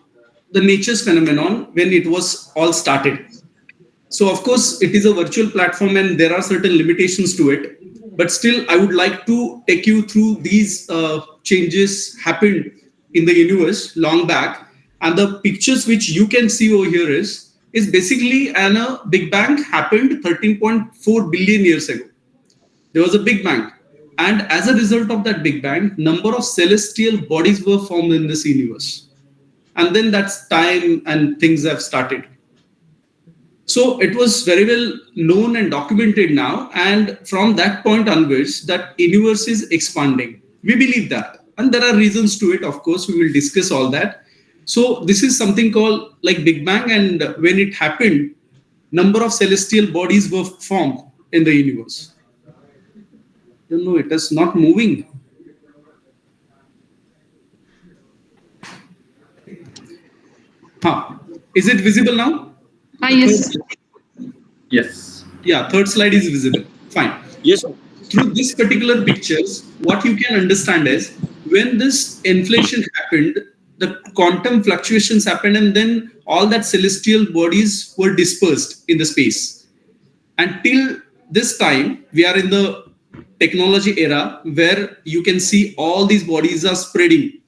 the nature's phenomenon when it was all started. So of course, it is a virtual platform and there are certain limitations to it. But still, I would like to take you through these changes happened in the universe long back. And the pictures which you can see over here is basically a Big Bang happened 13.4 billion years ago. There was a Big Bang. And as a result of that Big Bang, number of celestial bodies were formed in this universe. And then that's time and things have started. So it was very well known and documented now. And from that point onwards, that universe is expanding. We believe that. And there are reasons to it. Of course, we will discuss all that. So this is something called like Big Bang. And when it happened, number of celestial bodies were formed in the universe. No, it is not moving. Is it visible now? Yes. Yes. Yeah, third slide is visible. Fine. Yes. Through this particular pictures, what you can understand is when this inflation happened, the quantum fluctuations happened, and then all that celestial bodies were dispersed in the space. Until this time, we are in the technology era where you can see all these bodies are spreading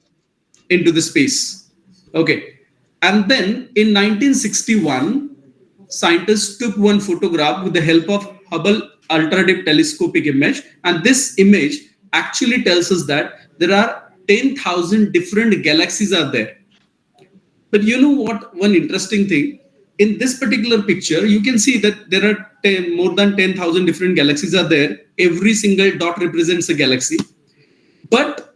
into the space. Okay. And then in 1961, scientists took one photograph with the help of Hubble Ultra Deep Telescopic Image. And this image actually tells us that there are 10,000 different galaxies are there. But you know what? One interesting thing, in this particular picture, you can see that there are more than 10,000 different galaxies are there. Every single dot represents a galaxy. But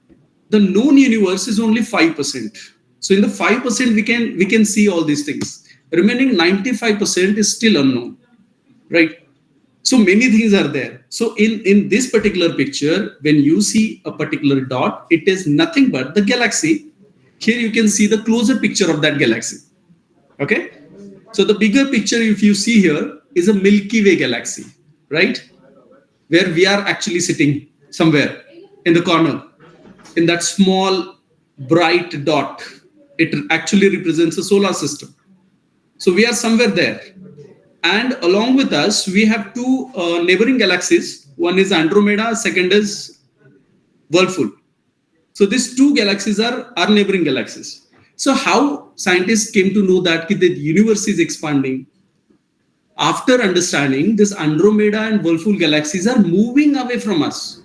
the known universe is only 5%. So in the 5%, we can see all these things. Remaining 95% is still unknown, right? So many things are there. So in this particular picture, when you see a particular dot, it is nothing but the galaxy. Here you can see the closer picture of that galaxy. Okay. So the bigger picture, if you see here, is a Milky Way galaxy, right? Where we are actually sitting somewhere in the corner, in that small bright dot. It actually represents a solar system. So we are somewhere there. And along with us, we have two neighboring galaxies. One is Andromeda, second is Whirlpool. So these two galaxies are our neighboring galaxies. So how scientists came to know that the universe is expanding? After understanding this Andromeda and Whirlpool galaxies are moving away from us,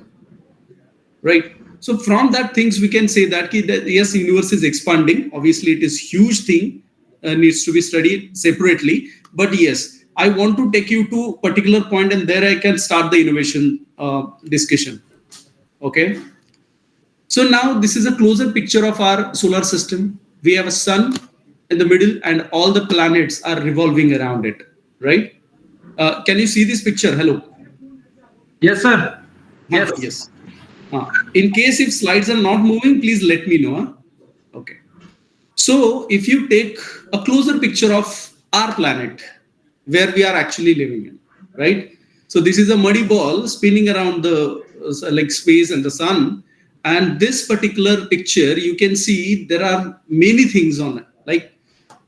right? So from that things we can say that yes, universe is expanding. Obviously, it is huge thing, needs to be studied separately. But yes, I want to take you to particular point, and there I can start the innovation discussion. Okay. So now this is a closer picture of our solar system. We have a sun in the middle, and all the planets are revolving around it. Right? Can you see this picture? Hello. Yes, sir. Yes. Yes. In case if slides are not moving, please let me know. Okay. So if you take a closer picture of our planet, where we are actually living in, right? So this is a muddy ball spinning around the like space and the sun. And this particular picture, you can see there are many things on it. Like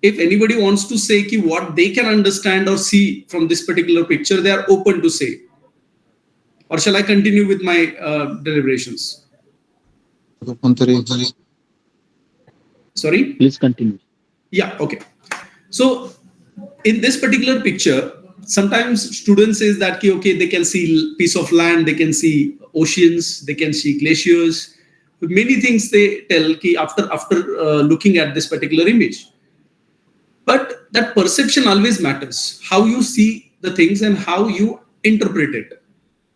if anybody wants to say what they can understand or see from this particular picture, they are open to say. Or shall I continue with my deliberations? Sorry? Please continue. Yeah, okay. So in this particular picture, sometimes students says that okay, they can see piece of land, they can see oceans, they can see glaciers. Many things they tell after looking at this particular image. But that perception always matters. How you see the things and how you interpret it.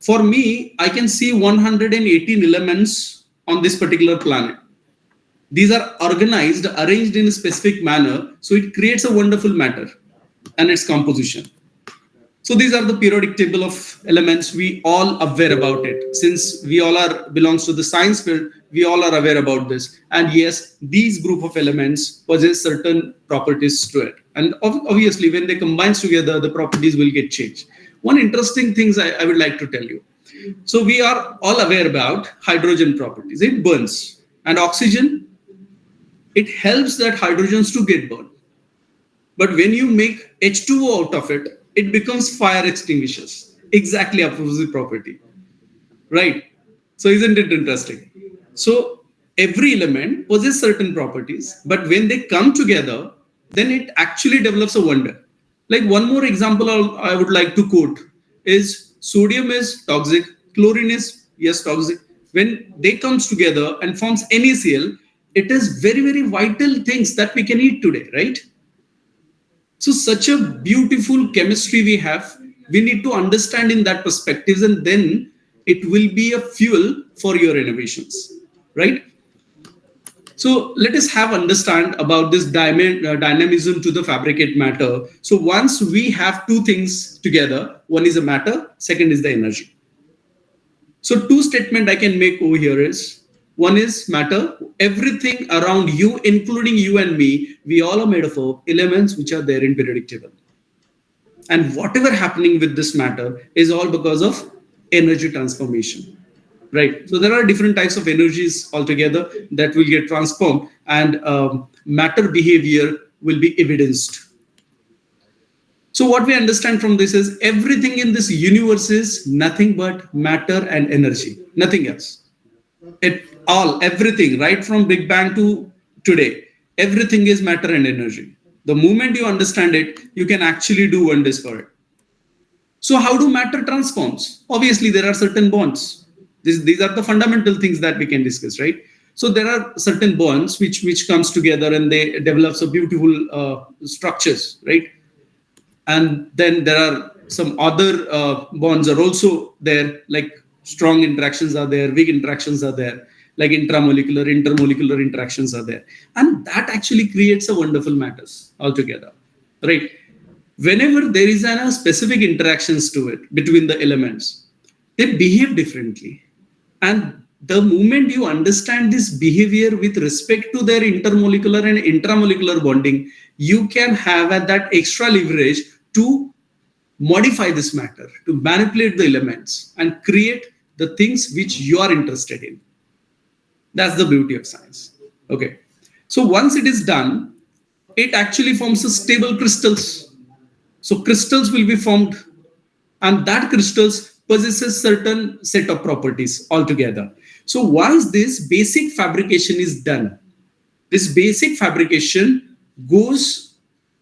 For me, I can see 118 elements on this particular planet. These are organized, arranged in a specific manner, so it creates a wonderful matter and its composition. So these are the periodic table of elements. We all aware about it. Since we all belongs to the science field, we all are aware about this. And yes, these group of elements possess certain properties to it. And obviously, when they combine together, the properties will get changed. One interesting thing I would like to tell you. So we are all aware about hydrogen properties. It burns. And oxygen, it helps that hydrogens to get burned. But when you make H2O out of it, it becomes fire extinguishers. Exactly opposite property. Right? So isn't it interesting? So every element possesses certain properties, but when they come together, then it actually develops a wonder. Like one more example I would like to quote is sodium is toxic, chlorine is yes toxic. When they comes together and forms NaCl, it is very, very vital things that we can eat today, right? So such a beautiful chemistry we have. We need to understand in that perspective, and then it will be a fuel for your innovations, right? So let us have understand about this dynamism to the fabricate matter. So once we have two things together, one is a matter, second is the energy. So two statement I can make over here is, one is matter, everything around you, including you and me, we all are made of elements which are there in periodic table. And whatever happening with this matter is all because of energy transformation. Right. So there are different types of energies altogether that will get transformed, and matter behavior will be evidenced. So what we understand from this is everything in this universe is nothing but matter and energy, nothing else. Everything, right from Big Bang to today, everything is matter and energy. The moment you understand it, you can actually do wonders for it. So how do matter transforms? Obviously, there are certain bonds. These are the fundamental things that we can discuss, right? So there are certain bonds which comes together and they develop some beautiful structures, right? And then there are some other bonds are also there, like strong interactions are there, weak interactions are there, like intramolecular, intermolecular interactions are there. And that actually creates a wonderful matters altogether, right? Whenever there is a specific interactions to it between the elements, they behave differently. And the moment you understand this behavior with respect to their intermolecular and intramolecular bonding, you can have that extra leverage to modify this matter, to manipulate the elements and create the things which you are interested in. That's the beauty of science. Okay. So once it is done, it actually forms a stable crystals. So crystals will be formed, and that crystals possesses certain set of properties altogether. So once this basic fabrication is done, this basic fabrication goes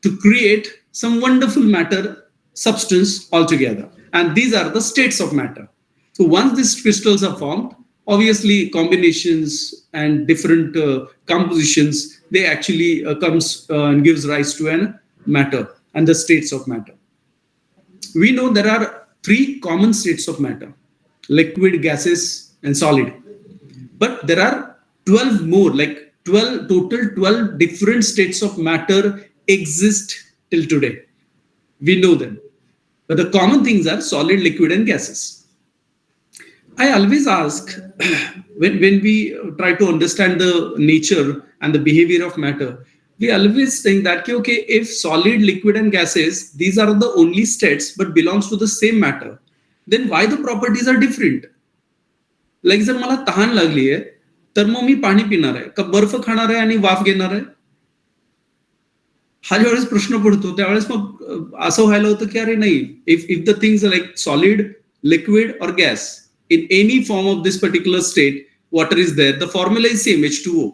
to create some wonderful matter substance altogether. And these are the states of matter. So once these crystals are formed, obviously combinations and different compositions, they actually comes and gives rise to an matter and the states of matter. We know there are 3 common states of matter: liquid, gases, and solid. But there are 12 more, like 12 different states of matter exist till today. We know them. But the common things are solid, liquid, and gases. I always ask, when we try to understand the nature and the behavior of matter, we always think that, okay, if solid, liquid, and gases, these are the only states but belongs to the same matter, then why the properties are different? Like जर मला तहान लागली आहे तर मग मी पाणी पिणार आहे का बर्फ खाणार आहे आणि वाफ घेणार आहे? हा ज्यावेळेस प्रश्न पडतो त्यावेळेस मग असं व्हायला होतं की अरे नाही, if the things like solid, liquid और gas in any form of this particular state, water is there, the formula is same, H2O.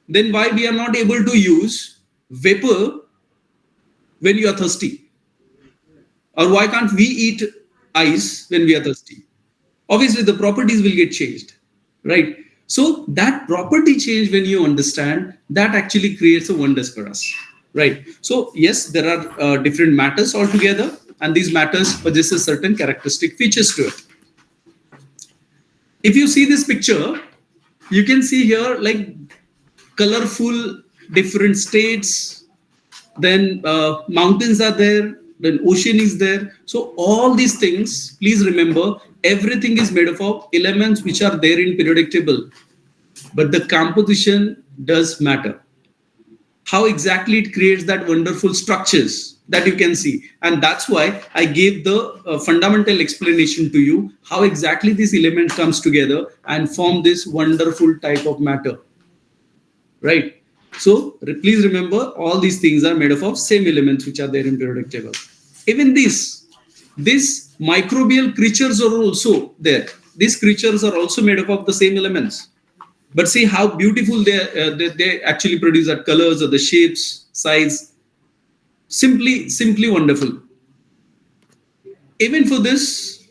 Then why we are not able to use vapor when you are thirsty? Or why can't we eat ice when we are thirsty? Obviously the properties will get changed, right? So that property change, when you understand, that actually creates a wonders for us, right? So yes, there are different matters altogether, and these matters possess certain characteristic features to it. If you see this picture, you can see here like colorful different states, then mountains are there, then ocean is there. So all these things, please remember, everything is made up of elements which are there in periodic table, but the composition does matter. How exactly it creates that wonderful structures that you can see, and that's why I gave the fundamental explanation to you how exactly this element comes together and form this wonderful type of matter, right? So please remember, all these things are made up of same elements which are there in periodic table. Even these microbial creatures are also there. These creatures are also made up of the same elements, but see how beautiful they actually produce that colors or the shapes, size. Simply wonderful. Even for this,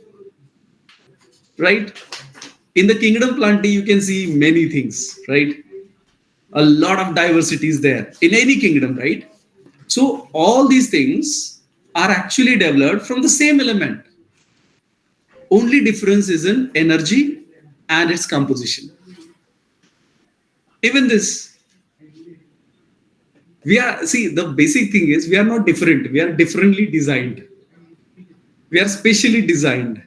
right, in the kingdom plantae you can see many things, right? A lot of diversity is there in any kingdom, right? So all these things are actually developed from the same element. Only difference is in energy and its composition. Even this, the basic thing is we are not different, we are differently designed, we are specially designed.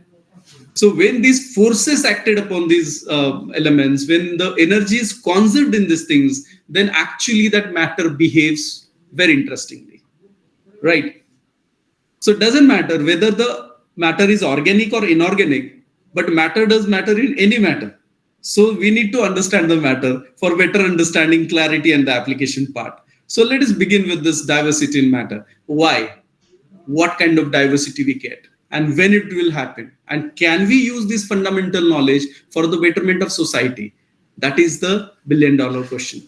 So when these forces acted upon these elements, when the energy is conserved in these things, then actually that matter behaves very interestingly, right? So it doesn't matter whether the matter is organic or inorganic, but matter does matter in any matter. So we need to understand the matter for better understanding, clarity, and the application part. So let us begin with this diversity in matter. Why? What kind of diversity we get? And when it will happen? And can we use this fundamental knowledge for the betterment of society? That is the billion-dollar question.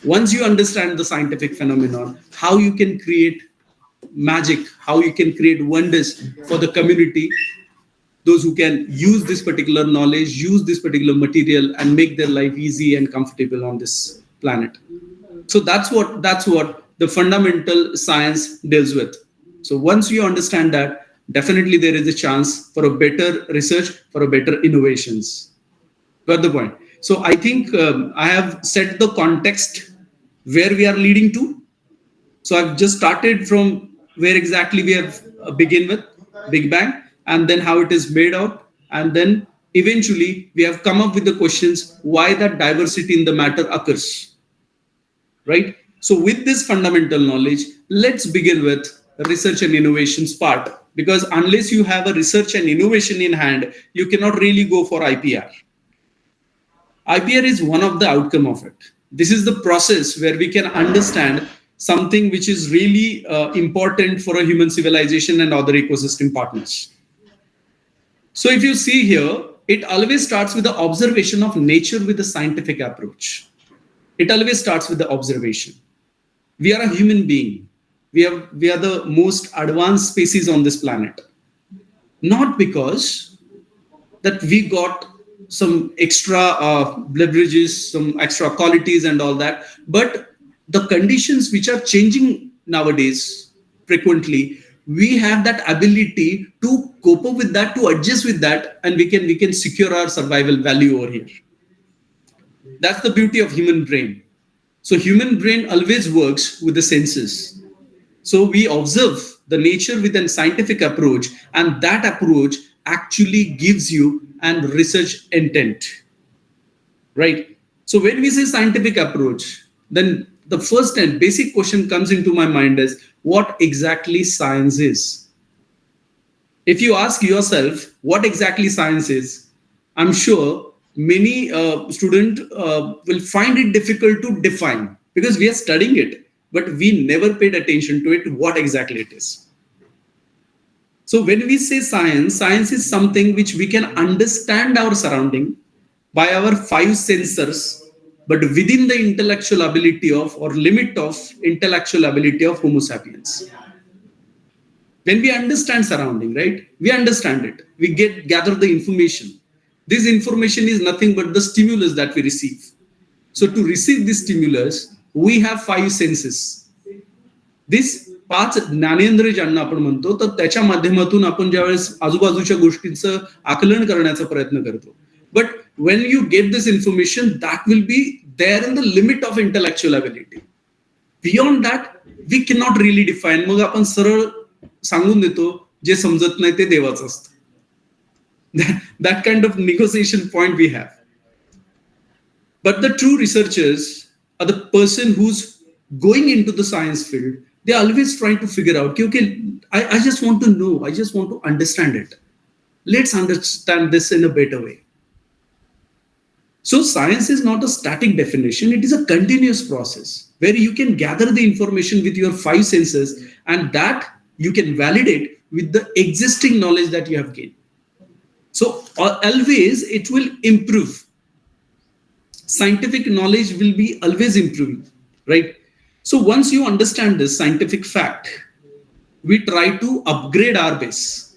Once you understand the scientific phenomenon, how you can create magic, how you can create wonders for the community, those who can use this particular knowledge, use this particular material, and make their life easy and comfortable on this planet. So that's what the fundamental science deals with. So once you understand that, definitely there is a chance for a better research, for a better innovations. Got the point? So I think I have set the context where we are leading to. So I've just started from where exactly we have begin with Big Bang, and then how it is made out, and then eventually we have come up with the questions why that diversity in the matter occurs. Right? So with this fundamental knowledge, let's begin with research and innovations part, because unless you have a research and innovation in hand, you cannot really go for IPR. IPR is one of the outcome of it. This is the process where we can understand something which is really important for a human civilization and other ecosystem partners. So if you see here, it always starts with the observation of nature with a scientific approach. It always starts with the observation. We are a human being. We are the most advanced species on this planet. Not because that we got some extra leverages, some extra qualities and all that. But the conditions which are changing nowadays frequently, we have that ability to cope up with that, to adjust with that, and we can secure our survival value over here. That's the beauty of human brain. So human brain always works with the senses. So we observe the nature with a scientific approach, and that approach actually gives you an research intent, right? So when we say scientific approach, then the first and basic question comes into my mind is, what exactly science is? If you ask yourself what exactly science is, I'm sure many students will find it difficult to define, because we are studying it, but we never paid attention to it, what exactly it is. So when we say science, science is something which we can understand our surrounding by our 5 sensors, but within the intellectual ability of, or limit of intellectual ability of Homo sapiens. When we understand surrounding, right? We understand it. We gather the information. This information is nothing but the stimulus that we receive. So to receive this stimulus, we have 5 senses. This 5 ज्ञानेंद्रिय ज्यांना आपण म्हणतो, तर त्याच्या माध्यमातून आपण ज्यावेळेस आजूबाजूच्या गोष्टींचं आकलन करण्याचा प्रयत्न करतो. But when you get this information, that will be there in the limit of intellectual ability. Beyond that, we cannot really define. मग आपण सरळ सांगून देतो, जे समजत नाही ते देवाचं असतं. That kind of negotiation point we have. But the true researchers are the person who's going into the science field. They're always trying to figure out, okay, I just want to know, I just want to understand it. Let's understand this in a better way. So science is not a static definition, it is a continuous process where you can gather the information with your 5 senses, and that you can validate with the existing knowledge that you have gained. So always it will improve. Scientific knowledge will be always improving, right? So once you understand this scientific fact, we try to upgrade our base.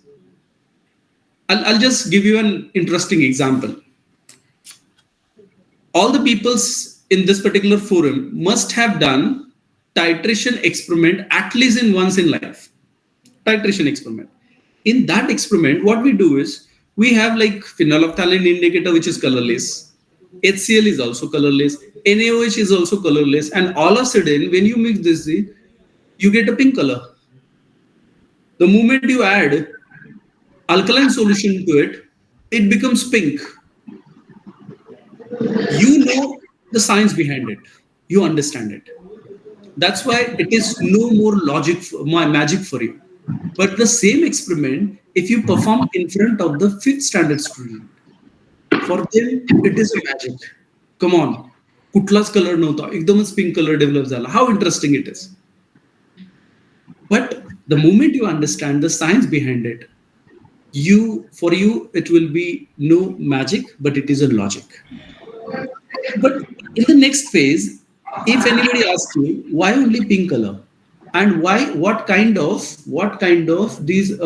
I'll just give you an interesting example. All the peoples in this particular forum must have done titration experiment at least once in life. Titration experiment. In that experiment, what we do is, we have like phenolphthalein indicator, which is colorless. HCl is also colorless. NaOH is also colorless. And all of a sudden, when you mix this, you get a pink color. The moment you add alkaline solution to it, it becomes pink. You know the science behind it. You understand it. That's why it is no more magic for you. But the same experiment, if you perform in front of the 5th standard student, for them it is a magic. Come on, kutla's color nota, ekdamच pink color develop zala. How interesting it is. But the moment you understand the science behind it, for you it will be no magic, but it is a logic. But in the next phase, if anybody asks you why only pink color, and what kind of these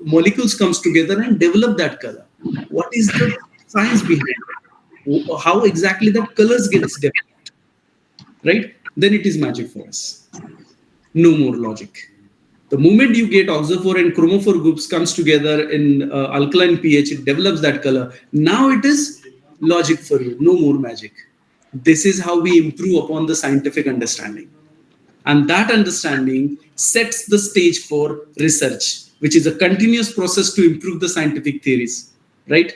molecules comes together and develop that color, what is the science behind it, how exactly that colors gets developed, right? Then it is magic for us. No more logic. The moment you get oxophore and chromophore groups comes together in alkaline pH, it develops that color. Now it is logic for you, no more magic. This is how we improve upon the scientific understanding. And that understanding sets the stage for research, which is a continuous process to improve the scientific theories, right?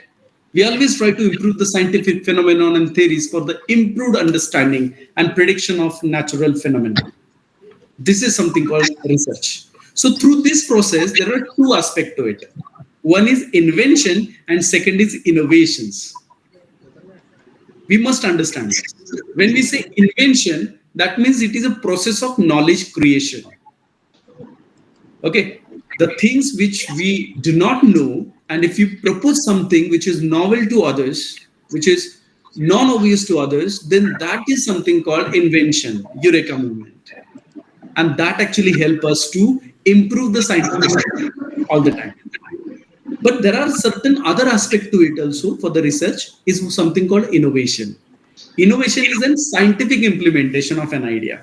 We always try to improve the scientific phenomenon and theories for the improved understanding and prediction of natural phenomena. This is something called research. So through this process, there are 2 aspects to it. One is invention and second is innovations. We must understand this. When we say invention, that means it is a process of knowledge creation. Okay, the things which we do not know, and if you propose something which is novel to others, which is non-obvious to others, then that is something called invention, eureka movement. And that actually helps us to improve the scientific all the time. But there are certain other aspects to it also for the research is something called innovation. Innovation is a scientific implementation of an idea.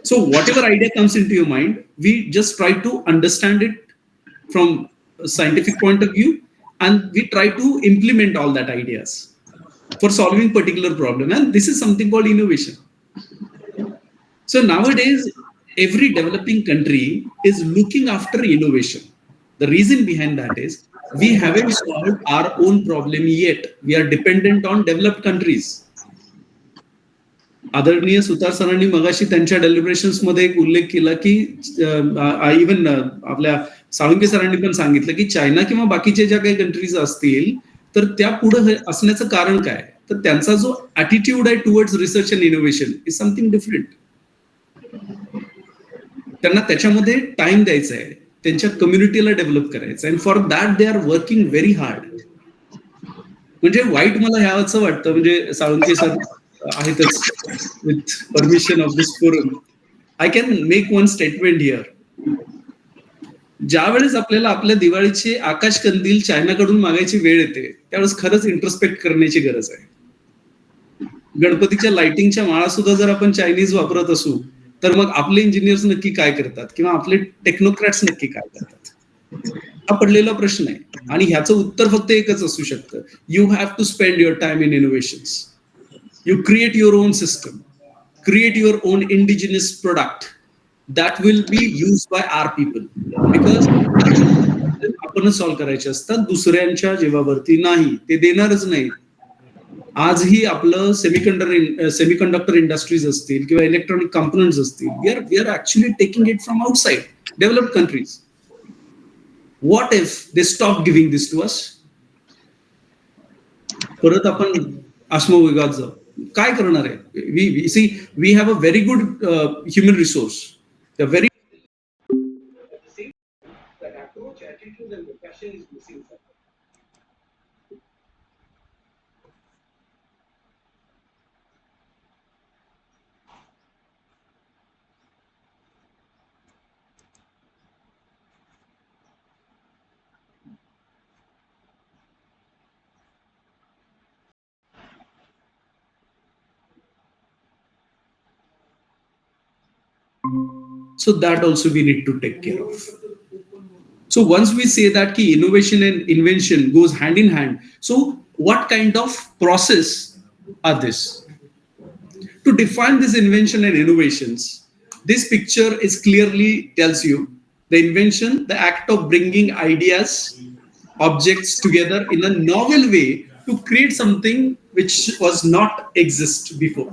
So whatever idea comes into your mind, we just try to understand it from a scientific point of view, and we try to implement all that ideas for solving particular problem. And this is something called innovation. So nowadays, every developing country is looking after innovation. The reason behind that is we haven't solved our own problem yet. We are dependent on developed countries. आदरणीय सुतार सरांनी मगाशी त्यांच्या डेलिब्रेशन्स मध्ये एक उल्लेख केला की even आपल्या साळुंके सरांनी पण सांगितलं की चायना किंवा बाकीच्या ज्या काही कंट्रीज असतील तर त्या पुढे असण्याचं कारण काय, तर त्यांचा जो ऍटिट्यूड आहे towards research and innovation is something different. त्यांना त्याच्यामध्ये टाइम द्यायचा आहे, त्यांच्या कम्युनिटीला डेव्हलप करायचं आहे, and for that they are working very hard. म्हणजे वाईट मला ह्याचं वाटतं, म्हणजे साळुंके सर आहेतच, with permission of this forum I can make one statement here. ज्या वेळेस आपल्याला आपल्या दिवाळीचे आकाश कंदील चायनाकडून मागायची वेळ येते त्यावेळेस खरंच इंट्रोस्पेक्ट करण्याची गरज आहे. गणपतीच्या लाइटिंगच्या माळा सुद्धा जर आपण चायनीज वापरत असू तर मग आपले इंजिनियर्स नक्की काय करतात किंवा आपले टेक्नोक्रॅट्स नक्की काय करतात, हा पडलेला प्रश्न आहे. आणि ह्याचं उत्तर फक्त एकच असू शकतं, you have to spend your time in innovations. You create your own system, create your own indigenous product that will be used by our people, because आपणच सॉल्व्ह करायचे असतात, दुसऱ्यांच्या जीवावरती नाही, ते देणारच नाही. आजही आपलं सेमीकंडक्टर इंडस्ट्रीज असतील किंवा इलेक्ट्रॉनिक कंपोनेंट्स असतील, we are actually taking it from outside developed countries. What if they stop giving this to us? परत आपण आश्मविघात जाऊ. काय करणार आहे? We have a very good human resource, very so that also we need to take care of. So once we say that ki innovation and invention goes hand in hand, so what kind of process are this? To define this invention and innovations, this picture is clearly tells you the invention, the act of bringing ideas, objects together in a novel way to create something which was not exist before.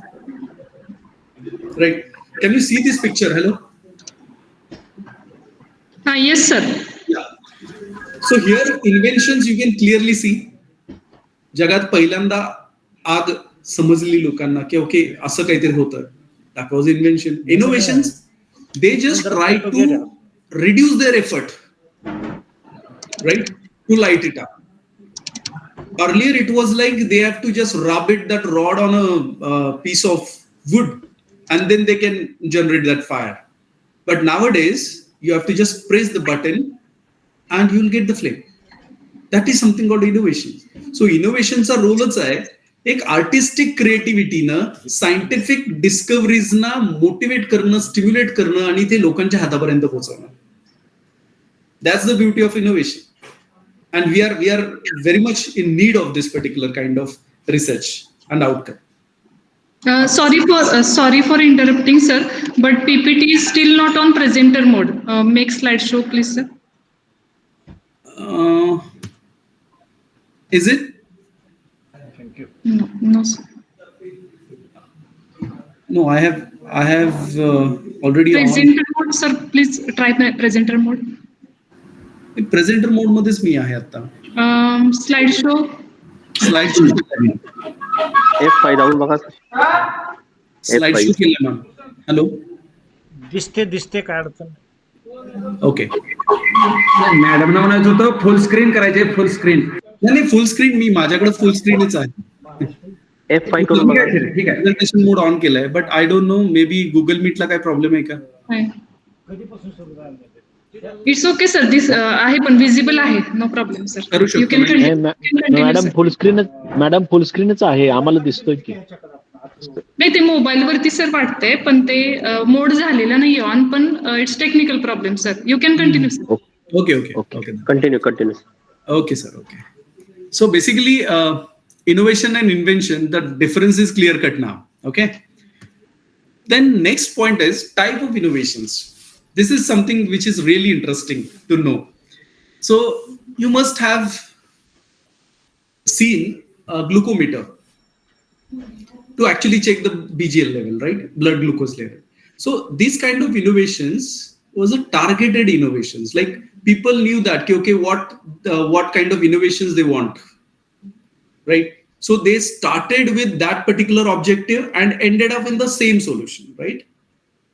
Right? Can you see this picture? Hello? Yes, sir. Yeah. So here inventions you can clearly see. जगात पहिल्यांदा आग समजली लोकांना की okay असं काहीतरी होतं. That was invention. Innovations, they just try to reduce their effort, right? To light it up. Earlier it was like they have to just rub that rod on a piece of wood and then they can generate that fire. But nowadays you have to just press the button and you will get the flame. That is something called innovation. So innovationचा रोलच आहे एक artistic क्रिएटिव्हिटीनं scientific डिस्कव्हरीजना motivate करणं, stimulate करणं आणि ते लोकांच्या हातापर्यंत पोहोचवणं. That's the beauty of innovation. And we are very much in need of this particular kind of research and outcome. Sorry for interrupting, sir, but PPT is still not on presenter mode. Make slideshow, please, sir. Is it? Thank you. No, sir. No, I have already. Presenter mode, sir. Please try presenter mode. Presenter mode मध्येच मी आहे आता. Slideshow. F5 दाबून बघा. Slide show केलं ना. Hello, दिसते काय अडचण? ओके. मॅडम ना म्हणायचं होतं फुल स्क्रीन करायचे, फुल स्क्रीन. नाही, फुल स्क्रीन मी माझ्याकडे फुल स्क्रीनच आहे. F5 करून बघा. ठीक आहे. प्रेझेंटेशन मोड ऑन केलाय, but I don't know, maybe Google मीटला काय प्रॉब्लेम आहे का? कधीपासून सुरू झालं? It's okay sir. दिस आहे पण विजिबल आहे. No problem sir. करू शकतो यू कॅन म्हणजे. Continue madam sir. फुल स्क्रीनच आहे, आम्हाला दिसतोय की. नाही ते मोबाईल वरती सर वाटतंय पण ते मोड झालेला नाही ऑन, पण it's technical problem sir. You can continue sir. Okay. Continue. Okay, sir. Okay. So basically, innovation and invention, the difference is clear cut now. Okay. Then next point is type of innovations. This is something which is really interesting to know. So you must have seen a glucometer to actually check the BGL level, right? Blood glucose level. So these kind of innovations was a targeted innovations. Like people knew that okay, what kind of innovations they want, right? So they started with that particular objective and ended up in the same solution, right?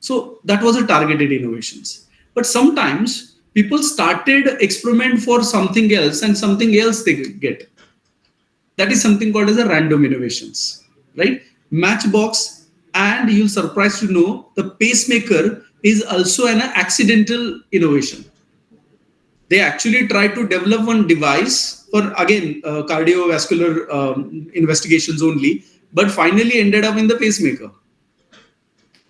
So that was a targeted innovations. But sometimes people started experiment for something else and something else they get. That is something called as a random innovations, right? Matchbox, and you'll surprised to know the pacemaker is also an accidental innovation. They actually tried to develop one device for again cardiovascular investigations only, but finally ended up in the pacemaker.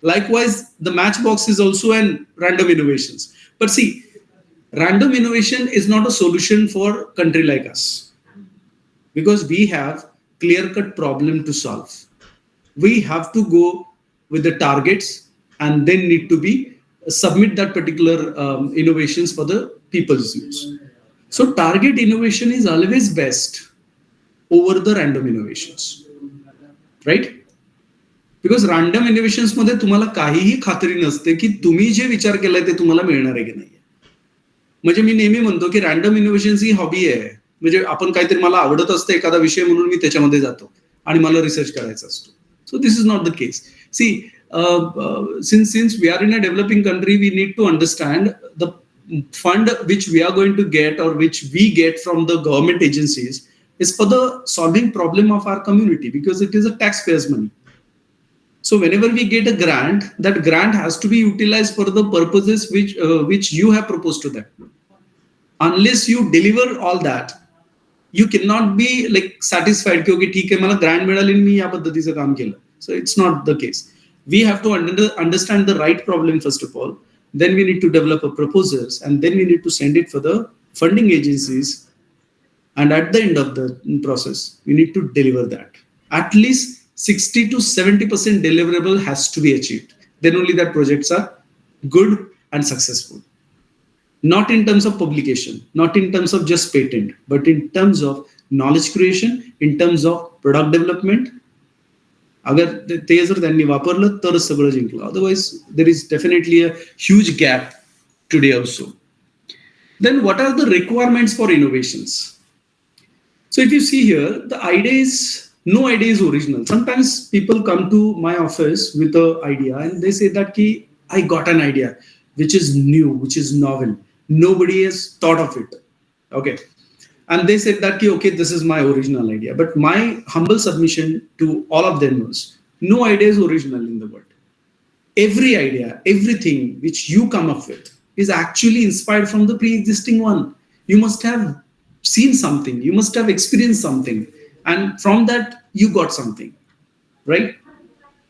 Likewise, the matchbox is also an random innovations. But see, random innovation is not a solution for a country like us, because we have clear-cut problem to solve. We have to go with the targets and then need to be submit that particular innovations for the people's use. So target innovation is always best over the random innovations, right? Because random innovations मध्ये तुम्हाला काहीही खात्री नसते की तुम्ही जे विचार केलाय ते तुम्हाला मिळणार आहे की नाही. म्हणजे मी नेहमी म्हणतो की रॅन्डम इनोव्हेशन ही हॉबी आहे. म्हणजे आपण काहीतरी मला आवडत असतं एखादा विषय म्हणून मी त्याच्यामध्ये जातो आणि मला रिसर्च करायचा असतो. So this is not the case. See, since we are in a developing country, we need to understand the fund which we are going to get or which we get from the government agencies is for the solving problem of our community, because it is a taxpayers' money. So whenever we get a grant, that grant has to be utilized for the purposes which you have proposed to them. Unless you deliver all that, you cannot be like satisfied कि okay ठीक है मला grant मिळाली मी या पद्धतीचं काम केलं. So it's not the case. We have to understand the right problem first of all. Then we need to develop a proposals, and then we need to send it for the funding agencies. And at the end of the process, we need to deliver that. At least 60 to 70% deliverable has to be achieved. Then only that projects are good and successful. Not in terms of publication, not in terms of just patent, but in terms of knowledge creation, in terms of product development. अगर ते जर त्यांनी वापरलं तरच सगळं जिंकलं. Otherwise, there is definitely a huge gap today also. Then what are the requirements for innovations? So if you see here, the idea is, no idea is original. Sometimes people come to my office with an idea and they say that I got an idea which is new, which is novel. Nobody has thought of it. Okay. And they said that okay, this is my original idea. But my humble submission to all of them was, no idea is original in the world. Every idea, everything which you come up with is actually inspired from the pre-existing one. You must have seen something, you must have experienced something, and from that you got something, right?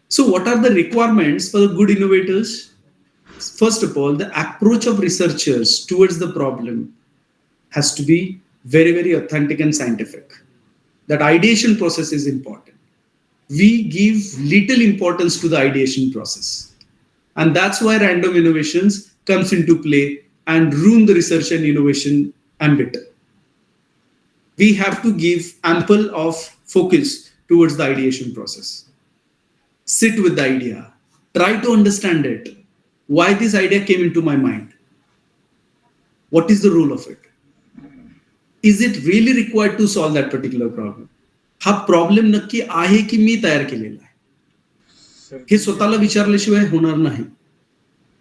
So what are the requirements for the good innovators? First of all, the approach of researchers towards the problem has to be very, very authentic and scientific. That ideation process is important. We give little importance to the ideation process. And that's why random innovations comes into play and ruin the research and innovation ambit. We have to give ample of focus towards the ideation process. Sit with the idea. Try to understand it. Why this idea came into my mind? What is the role of it? Is it really required to solve that particular problem? हा problem नक्की आहे की मी तयार केलेला आहे, हे स्वतःला विचारल्याशिवाय होणार नाही.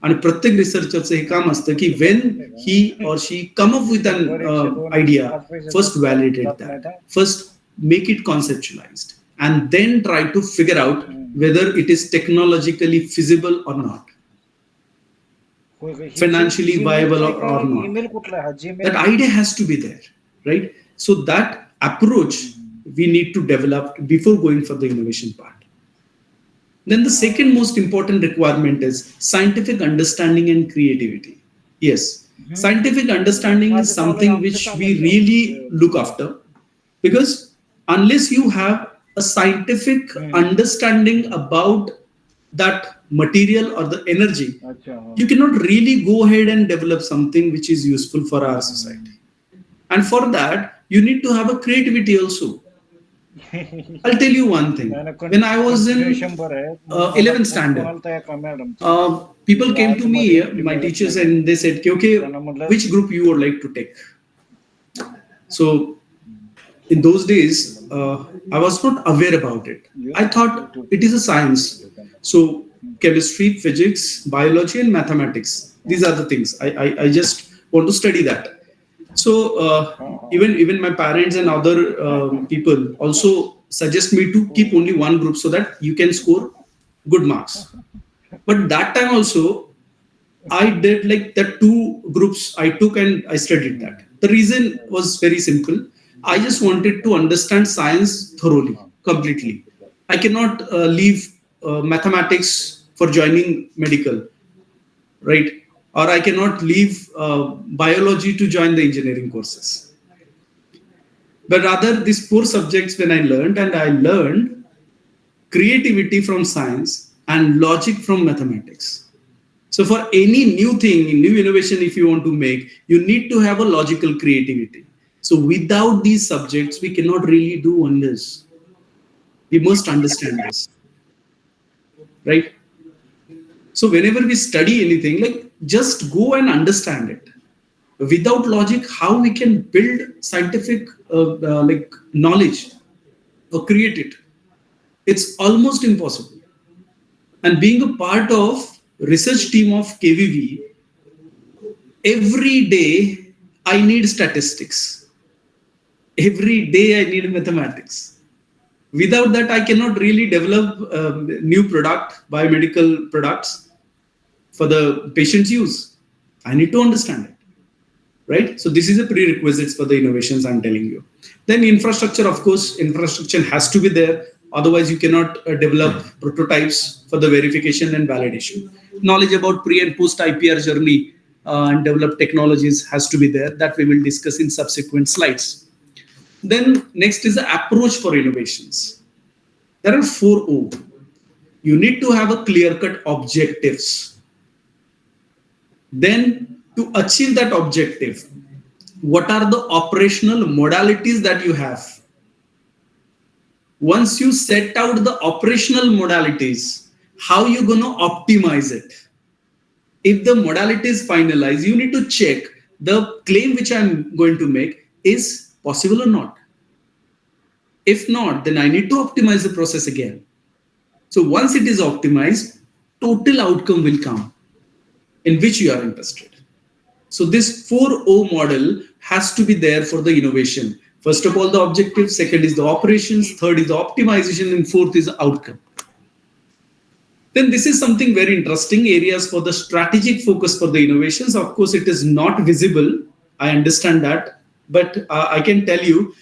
आणि प्रत्येक रिसर्चरचं हे काम असतं की when he or she come up with an idea, first validate that, first make it conceptualized, and then try to figure out whether it is technologically feasible or not. financially viable or not. Email कुठला हा Gmail? That idea has to be there, right? So that approach we need to develop before going for the innovation part. Then the second most important requirement is scientific understanding and creativity. Yes, scientific understanding is something which we really look after, because unless you have a scientific understanding about that material or the energy, you cannot really go ahead and develop something which is useful for our society. And for that, you need to have a creativity also. I'll tell you one thing. When I was in 11th standard, people came to me, my teachers, and they said, okay, which group you would like to take? So in those days, I was not aware about it. I thought it is a science. So chemistry, physics, biology, and mathematics. These are the things. I just want to study that. So even my parents and other people also suggest me to keep only one group so that you can score good marks. But that time also, I did like the two groups I took and I studied that. The reason was very simple. I just wanted to understand science thoroughly, completely. I cannot leave mathematics for joining medical, right? Or I cannot leave biology to join the engineering courses. But rather, these four subjects when I learned creativity from science and logic from mathematics. So for any new thing, new innovation, if you want to make, you need to have a logical creativity. So without these subjects, we cannot really do wonders. We must understand this, right? So whenever we study anything, like just go and understand it. Without logic, how we can build scientific like knowledge or create it? It's almost impossible. And being a part of research team of KVV, every day I need statistics. Every day I need mathematics. Without that, I cannot really develop new product, biomedical products for the patient's use. I need to understand it, right? So this is a prerequisite for the innovations I'm telling you. Then infrastructure, of course, infrastructure has to be there. Otherwise, you cannot develop prototypes for the verification and validation. Knowledge about pre and post IPR journey and develop technologies has to be there. That we will discuss in subsequent slides. Then next is the approach for innovations. There are 4 O. You need to have a clear-cut objectives. Then to achieve that objective, what are the operational modalities that you have? Once you set out the operational modalities, how you going to optimize it? If the modality is finalized, you need to check the claim which I'm going to make is possible or not. If not, then I need to optimize the process again. So once it is optimized, total outcome will come in which you are interested. So this 4O model has to be there for the innovation. First of all, the objective, second is the operations, third is the optimization, and fourth is the outcome. Then this is something very interesting areas for the strategic focus for the innovations. Of course, it is not visible. I understand that. But I can tell you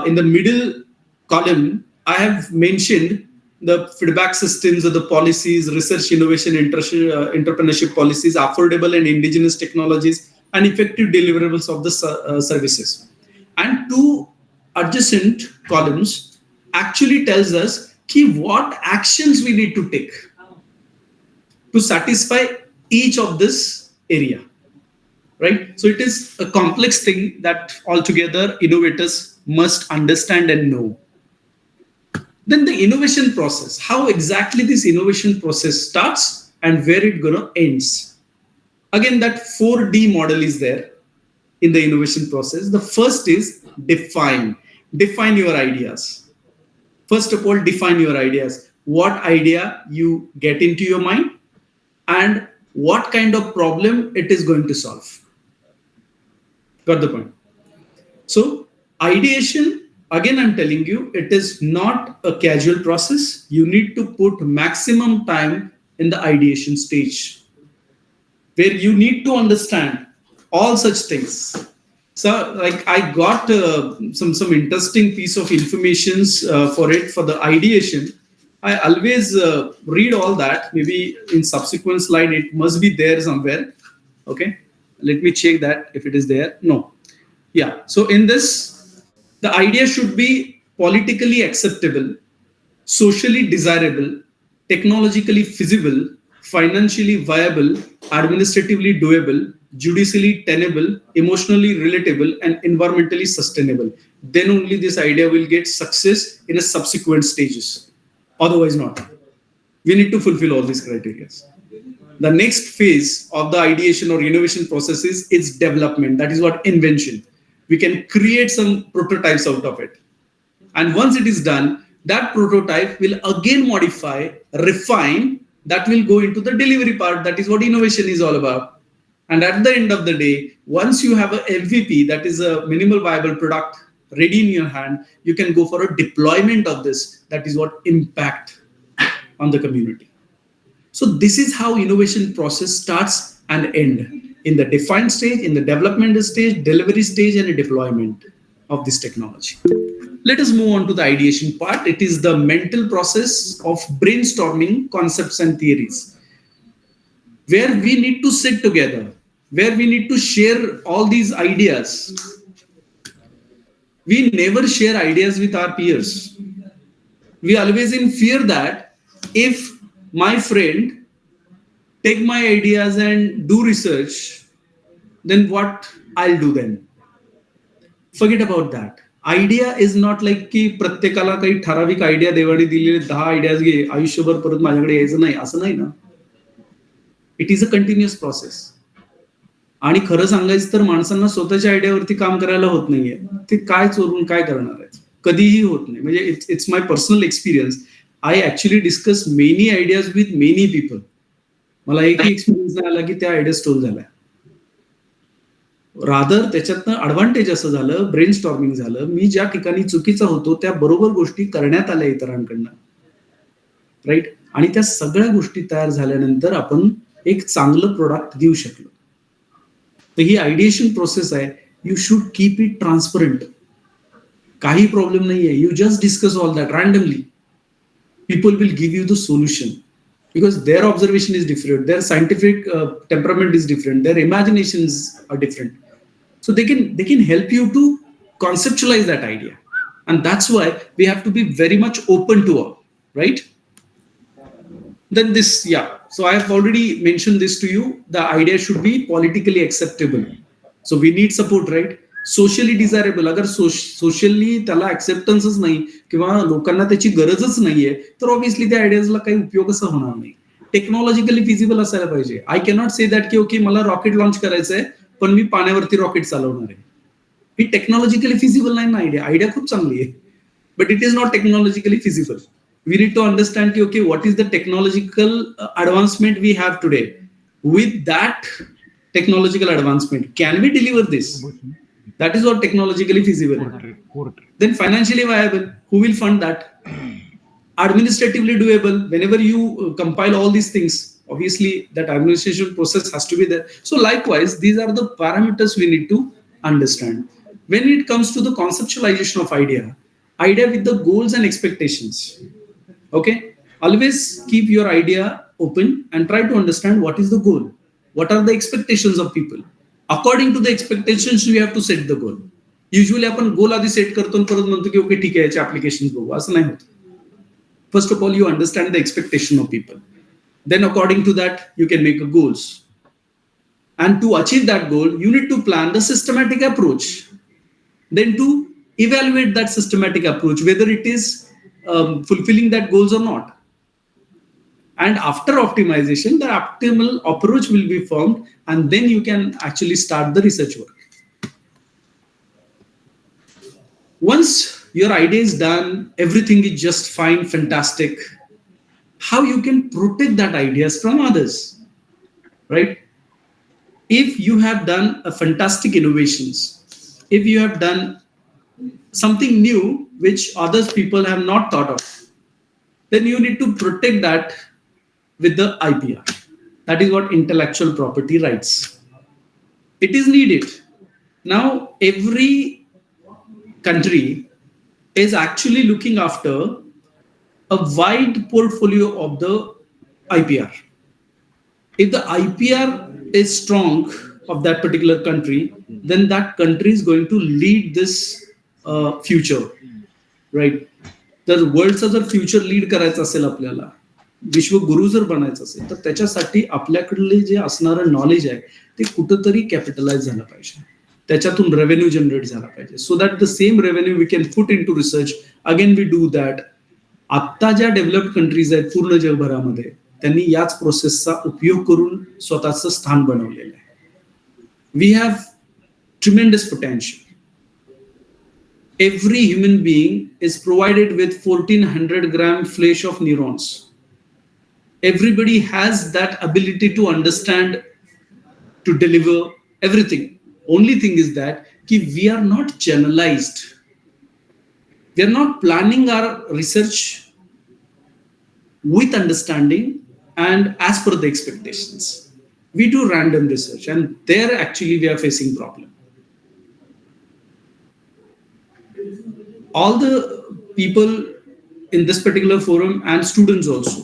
in the middle column, I have mentioned the feedback systems of the policies, research, innovation, entrepreneurship policies, affordable and indigenous technologies, and effective deliverables of the services. And 2 adjacent columns actually tells us what actions we need to take to satisfy each of this area. Right? So it is a complex thing that altogether innovators must understand and know. Then the innovation process, how exactly this innovation process starts and where it gonna ends. Again, that 4D model is there in the innovation process. The first is define your ideas. First of all, define your ideas. What idea you get into your mind and what kind of problem it is going to solve. Got the point? So ideation, again, I'm telling you, it is not a casual process. You need to put maximum time in the ideation stage. where you need to understand all such things. So like I got some interesting piece of information for the ideation. I always read all that. Maybe in subsequent slide it must be there somewhere. Okay, let me check that if it is there. No. Yeah. So in this, the idea should be politically acceptable, socially desirable, technologically feasible, financially viable, administratively doable, judicially tenable, emotionally relatable, and environmentally sustainable. Then only this idea will get success in a subsequent stages. Otherwise not. We need to fulfill all these criteria. The next phase of the ideation or innovation process is its development. That is what invention. We can create some prototypes out of it. And once it is done, that prototype will again modify, refine, that will go into the delivery part. That is what innovation is all about. And at the end of the day, once you have a MVP, that is a minimal viable product ready in your hand, you can go for a deployment of this. That is what impact on the community. So this is how innovation process starts and end in the defined stage, in the development stage, delivery stage, and a deployment of this technology. Let us move on to the ideation part. It is the mental process of brainstorming concepts and theories, where we need to sit together, where we need to share all these ideas. We never share ideas with our peers. We always in fear that if my friend take my ideas and do research, then what I'll do then? Forget about that. Idea is not like की प्रत्येकाला काही ठराविक idea देवाने दिलेले 10 ideas घे आयुष्यभर परत माझ्याकडे यायचं नाही असं नाही ना. It is a continuous process. आणि खरं सांगायचं तर माणसांना स्वतःच्या आयडियावरती काम करायला होत नाहीये. ते काय चोरून काय करणार आहेत, कधीही होत नाही. म्हणजे it's my personal experience. I actually discuss many ideas with many people. मला एकही एक्सपिरियन्स नाही आला की त्या आयडिया स्टोल झाल्या. रादर त्याच्यातनं ऍडव्हान्टेज असं झालं, ब्रेन स्टॉर्मिंग झालं. मी ज्या ठिकाणी चुकीचा होतो त्या बरोबर गोष्टी करण्यात आल्या इतरांकडनं, राईट. आणि त्या सगळ्या गोष्टी तयार झाल्यानंतर आपण एक चांगलं प्रोडक्ट देऊ शकलो. तर ही आयडिएशन प्रोसेस आहे. You should keep it transparent. काही प्रॉब्लेम नाहीये. You just discuss all that randomly. People will give you the solution because their observation is different, their scientific temperament is different, their imaginations are different. So they can help you to conceptualize that idea. And that's why we have to be very much open to all, right? Then this, yeah. So I have already mentioned this to you. The idea should be politically acceptable. So we need support, right? Socially desirable. अगर socially त्याला ऍक्सेप्टन्सच नाही किंवा लोकांना त्याची गरजच नाहीये तर obviously त्या आयडियाजला काही उपयोगच होणार नाही. टेक्नॉलॉजिकली फिजिबल असायला पाहिजे. आय कॅनॉट से दॅट की ओके मला रॉकेट लॉन्च करायचंय पण मी पाण्यावरती रॉकेट चालवणार आहे. ही टेक्नॉलॉजिकली फिजिबल नाही ना आयडिया. आयडिया खूप चांगली आहे but it is not technologically feasible. We need to understand की okay what is the technological advancement we have today. With that technological advancement, can we deliver this? That is what technologically feasible. Then financially viable. Who will fund that? Administratively doable. Whenever you compile all these things, obviously that administration process has to be there. So likewise, these are the parameters we need to understand. When it comes to the conceptualization of idea with the goals and expectations. Okay? Always keep your idea open and try to understand what is the goal. What are the expectations of people? According to the expectations, you have to set the goal. Usually आपण गोल आधी set करतो आणि परत म्हणतो की okay ठीक आहे याचे ऍप्लिकेशन बघू. असं नाही होत. First of all you understand the expectation of people. Then according to that you can make a goals. And to achieve that goal you need to plan the systematic approach. Then to evaluate that systematic approach whether it is fulfilling that goals or not. And after optimization, the optimal approach will be formed, and then you can actually start the research work. Once your idea is done, everything is just fine, fantastic. How you can protect that ideas from others, right? If you have done a fantastic innovations, if you have done something new which other people have not thought of, then you need to protect that with the IPR. That is what intellectual property rights. It is needed. Now, every country is actually looking after a wide portfolio of the IPR. If the IPR is strong of that particular country, then that country is going to lead this future, right? जर वर्ल्डचा जर future lead करायचं असेल आपल्याला, विश्वगुरु जर बनायचं असेल, तर त्याच्यासाठी आपल्याकडले जे असणारं नॉलेज आहे ते कुठंतरी कॅपिटलाइज झालं पाहिजे, त्याच्यातून रेव्हेन्यू जनरेट झाला पाहिजे, so that the same revenue we can put in to research. Again we do that. आत्ता ज्या डेव्हलप्ड कंट्रीज आहेत पूर्ण जगभरामध्ये, त्यांनी याच प्रोसेसचा उपयोग करून स्वतःचं स्थान बनवलेलं आहे. We have tremendous potential. Every human being is provided with 1400 gram flesh of neurons. Everybody has that ability to understand, to deliver everything. Only thing is that we are not channelized. We are not planning our research with understanding and as per the expectations. We do random research, and there actually we are facing problem. All the people in this particular forum and students also,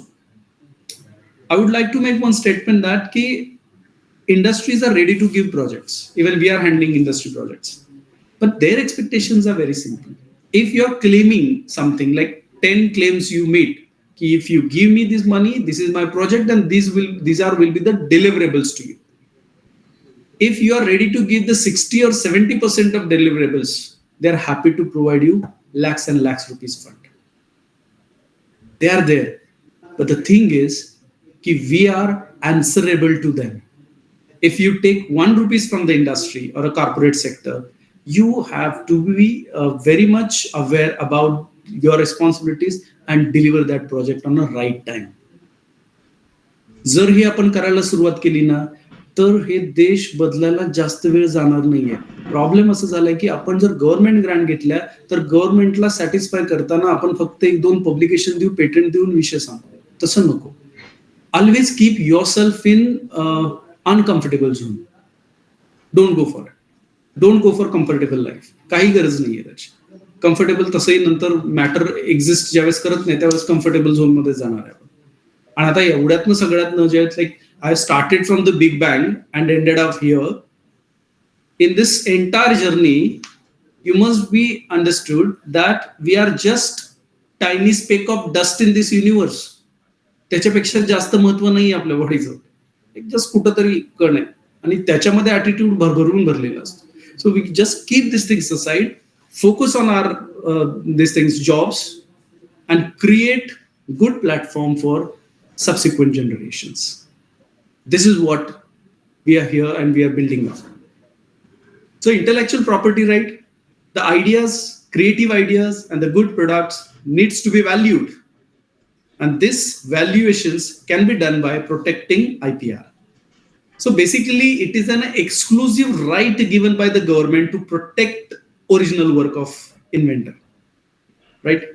I would like to make one statement that industries are ready to give projects. Even we are handling industry projects, but their expectations are very simple. If you are claiming something like 10 claims you made, if you give me this money, this is my project, and these will be the deliverables to you. If you are ready to give the 60 or 70% of deliverables, they are happy to provide you lakhs and lakhs rupees fund. They are there. But the thing is, we are answerable to them. If you take 1 rupees from the industry or a corporate sector, you have to be very much aware about your responsibilities and deliver that project on the right time. जर हे आपण करायला सुरुवात केली ना, तर हे देश बदलायला जास्त वेळ जाणार नाहीये. प्रॉब्लेम असं झालाय की आपण जर गव्हर्नमेंट ग्रँट घेतल्या, तर गव्हर्नमेंटला सॅटिस्फाय करताना आपण फक्त 1-2 पब्लिकेशन देऊ, पेटंट देऊन विषय सांगतो. तसं नको. Always keep yourself in uncomfortable zone. Don't go for comfortable life. काही गरज नाहीये त्याची. कम्फर्टेबल तसंही नंतर मॅटर एक्झिस्ट ज्यावेळेस करत नाही त्यावेळेस कम्फर्टेबल झोन मध्ये जाणार आहे. आणि आता एवढ्यातनं सगळ्यातनं जे like I started from the Big Bang and ended up here. In this entire journey, you must be understood that we are just tiny speck of dust in this universe. त्याच्यापेक्षा जास्त महत्व नाही आपल्या बॉडीचं. एक जस्ट कुठंतरी कण आहे आणि त्याच्यामध्ये ॲटिट्यूड भरभरून भरलेला असतो. So we just keep this things aside, focus on our this things jobs and create good platform for subsequent generations. This is what we are here and we are building up. So intellectual property right, the ideas, creative ideas and the good products needs to be valued. And this valuations can be done by protecting IPR. So basically it is an exclusive right given by the government to protect original work of inventor, right?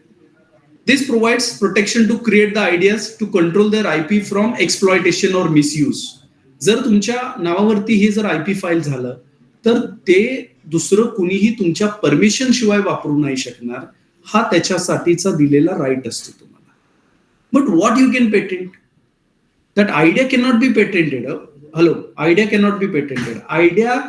This provides protection to create the ideas, to control their IP from exploitation or misuse. जर तुमच्या नावावरती हे जर IP file झालं, तर ते दुसरं कुणीही तुमच्या परमिशन शिवाय वापरू नाही शकणार. हा त्याच्यासाठीचा दिलेला राईट असतो तुम्हाला. But what you can patent? That idea cannot be patented. Idea cannot be patented. Idea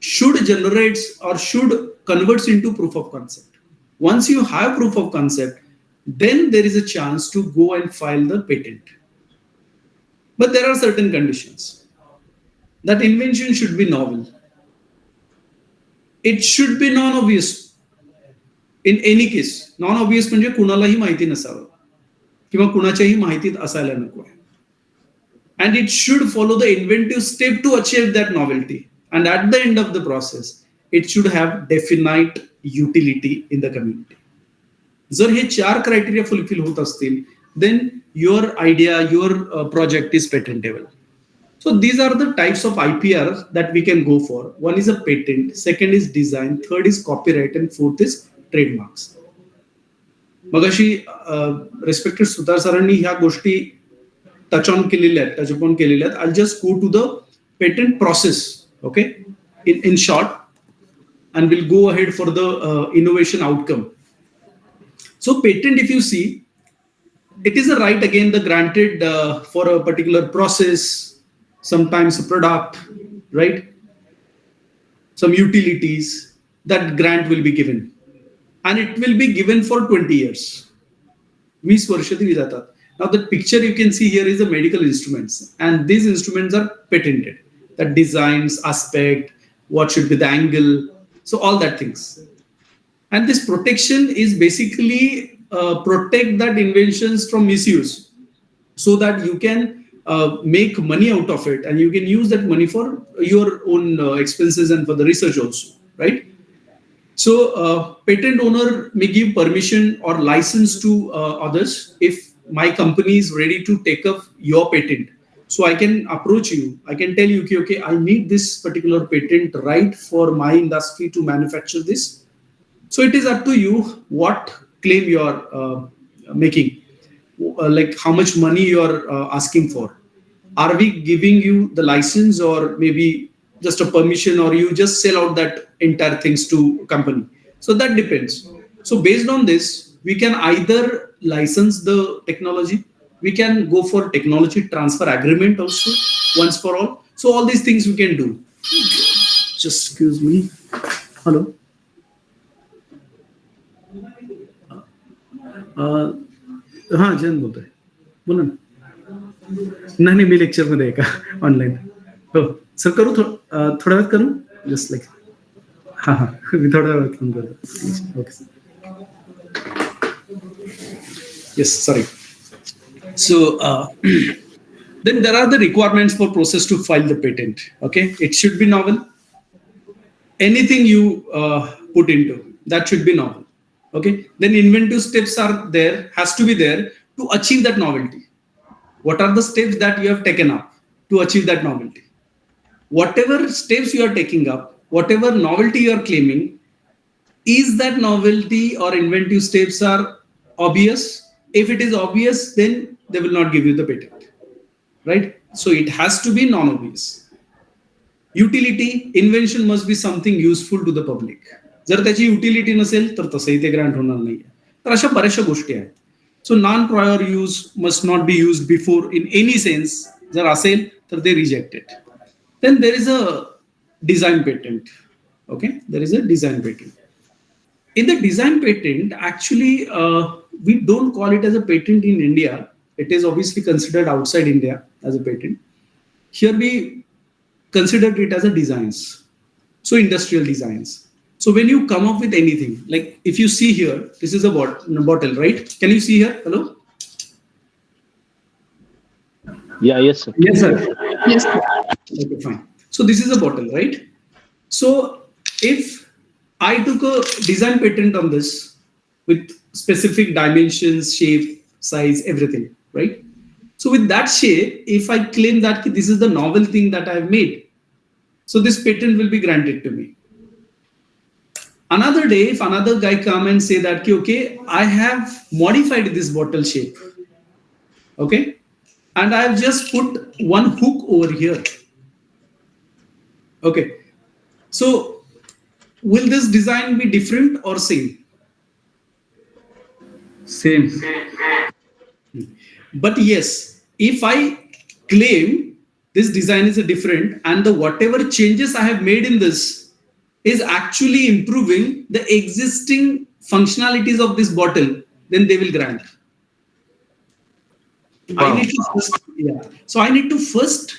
should generate or should converts into proof of concept. Once you have proof of concept, then there is a chance to go and file the patent. But there are certain conditions. That invention should be novel. It should be non-obvious. In any case, non-obvious म्हणजे कुणालाही माहिती नसावं किंवा कुणाच्याही माहितीत असायला नको आहे. And it should follow the inventive step to achieve that novelty. And at the end of the process, it should have definite utility in the community. जर हे 4 क्रायटेरिया फुलफिल होत असतील, then your idea, your project is patentable. So these are the types of IPR that we can go for. One is a patent, second is design, third is copyright, and fourth is trademarks. मगाशी respected Sutar सरांनी ह्या गोष्टी touch upon केलेले आहेत. I'll just go to the patent process, okay, in short, and we'll go ahead for the innovation outcome. So patent, if you see, it is a right again the granted for a particular process, sometimes a product, right? Some utilities, that grant will be given, and it will be given for 20 years. 20 वर्ष दिली जातात. Now the picture you can see here is the medical instruments, and these instruments are patented. The designs, aspect, what should be the angle, so all that things. And this protection is basically protect that inventions from misuse, so that you can make money out of it, and you can use that money for your own expenses and for the research also, right? So patent owner may give permission or license to others. If my company is ready to take up your patent, so I can approach you. I can tell you, okay, I need this particular patent right for my industry to manufacture this. So it is up to you what claim you are making, like how much money you are asking for. Are we giving you the license, or maybe just a permission, or you just sell out that entire things to company? So that depends. So based on this, we can either license the technology, we can go for technology transfer agreement also, once for all. So all these things we can do. Just excuse me. Hello. हाँ जयंत बोलतोय, बोला ना. नाही मी lecture मध्ये आहे का online? हो sir, करू थोड्या वेळात करू, जस्ट लाईक. हां मी थोड्या वेळात फोन करतो. Okay sir. Yes, sorry. So then there are the requirements for process to file the patent. Okay, it should be novel. Anything you put into that should be novel. Okay, then inventive steps are there, has to be there to achieve that novelty. What are the steps that you have taken up to achieve that novelty? Whatever steps you are taking up, whatever novelty you are claiming, is that novelty or inventive steps are obvious? If it is obvious, then they will not give you the patent, right? So it has to be non-obvious. Utility, invention must be something useful to the public. जर त्याची utility नसेल तर तसंही ते Grant होणार नाहीये. तर अशा बऱ्याचशा गोष्टी आहेत. So non prior use must not be use before in any sense. जर असेल तर ते rejected. Then there is a design patent. Okay, there is a design patent. In the design patent, actually, we don't call it as a patent in India. It is obviously considered outside India as a patent. Here we considered it as a designs. So industrial designs. So when you come up with anything, like if you see here, this is a bottle, right? Can you see here? Hello? Yeah, yes, sir. Yes, sir. Yes, sir. Okay, fine. So this is a bottle, right? So if I took a design patent on this with specific dimensions, shape, size, everything, right? So with that shape, if I claim that this is the novel thing that I've made, so this patent will be granted to me. Another day, if another guy come and say that, okay, I have modified this bottle shape, okay, and I have just put one hook over here, okay, so will this design be different or same? Same. But yes, if I claim this design is a different, and the whatever changes I have made in this is actually improving the existing functionalities of this bottle, then they will grant. Wow. So I need to first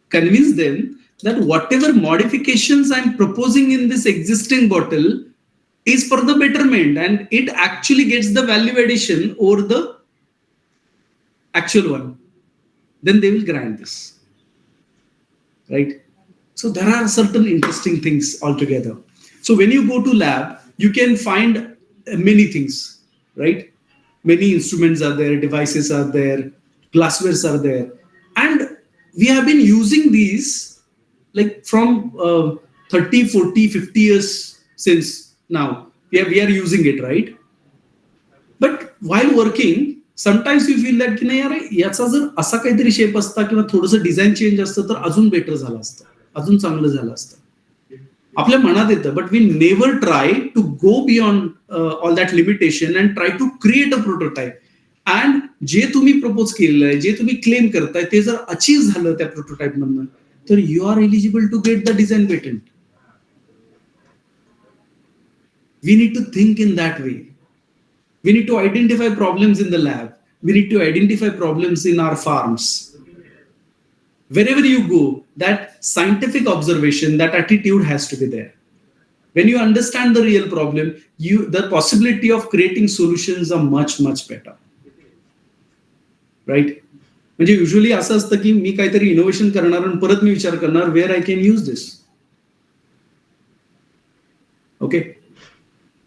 convince them that whatever modifications I'm proposing in this existing bottle is for the betterment, and it actually gets the value addition over the actual one. Then they will grant this, right? So there are certain interesting things altogether. So when you go to lab, you can find many things, right? Many instruments are there, devices are there, glasswares are there, and we have been using these like from 30, 40, 50 years since now. We are using it, right? But while working, sometimes you feel that की नाही अरे याचा जर असा काहीतरी shape असता किंवा थोडंसं डिझाईन चेंज असतं तर अजून बेटर झालं असतं, अजून चांगलं झालं असतं. आपल्या मनात येतं, but we never try to go beyond all that limitation and try to create a prototype. And जे तुम्ही प्रपोज केलेलं आहे, जे तुम्ही क्लेम करताय ते जर अचीव्ह झालं त्या प्रोटोटाईप मधनं, तर you are eligible to get the design patent. We need to think in that way. We need to identify problems in the lab. We need to identify problems in our farms. Wherever you go, that scientific observation, that attitude has to be there. When you understand the real problem, the possibility of creating solutions are much, much better. Right? म्हणजे usually असं असतं की मी काहीतरी innovation करणार आणि परत मी विचार करणार wear I can use this. Okay.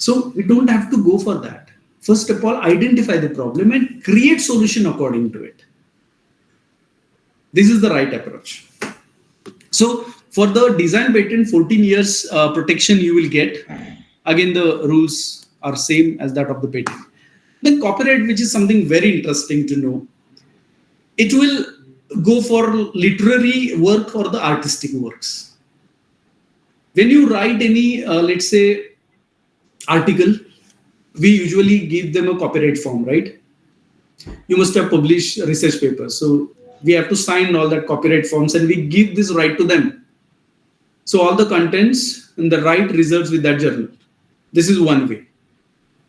So we don't have to go for that. First of all, identify the problem and create solution according to it. This is the right approach. So for the design patent, 14 years protection you will get. Again, the rules are same as that of the patent. The copyright, which is something very interesting to know, it will go for literary work or the artistic works. When you write any, let's say, article, we usually give them a copyright form, right? You must have published research papers, so we have to sign all that copyright forms and we give this right to them. So all the contents and the right results with that journal. This is one way.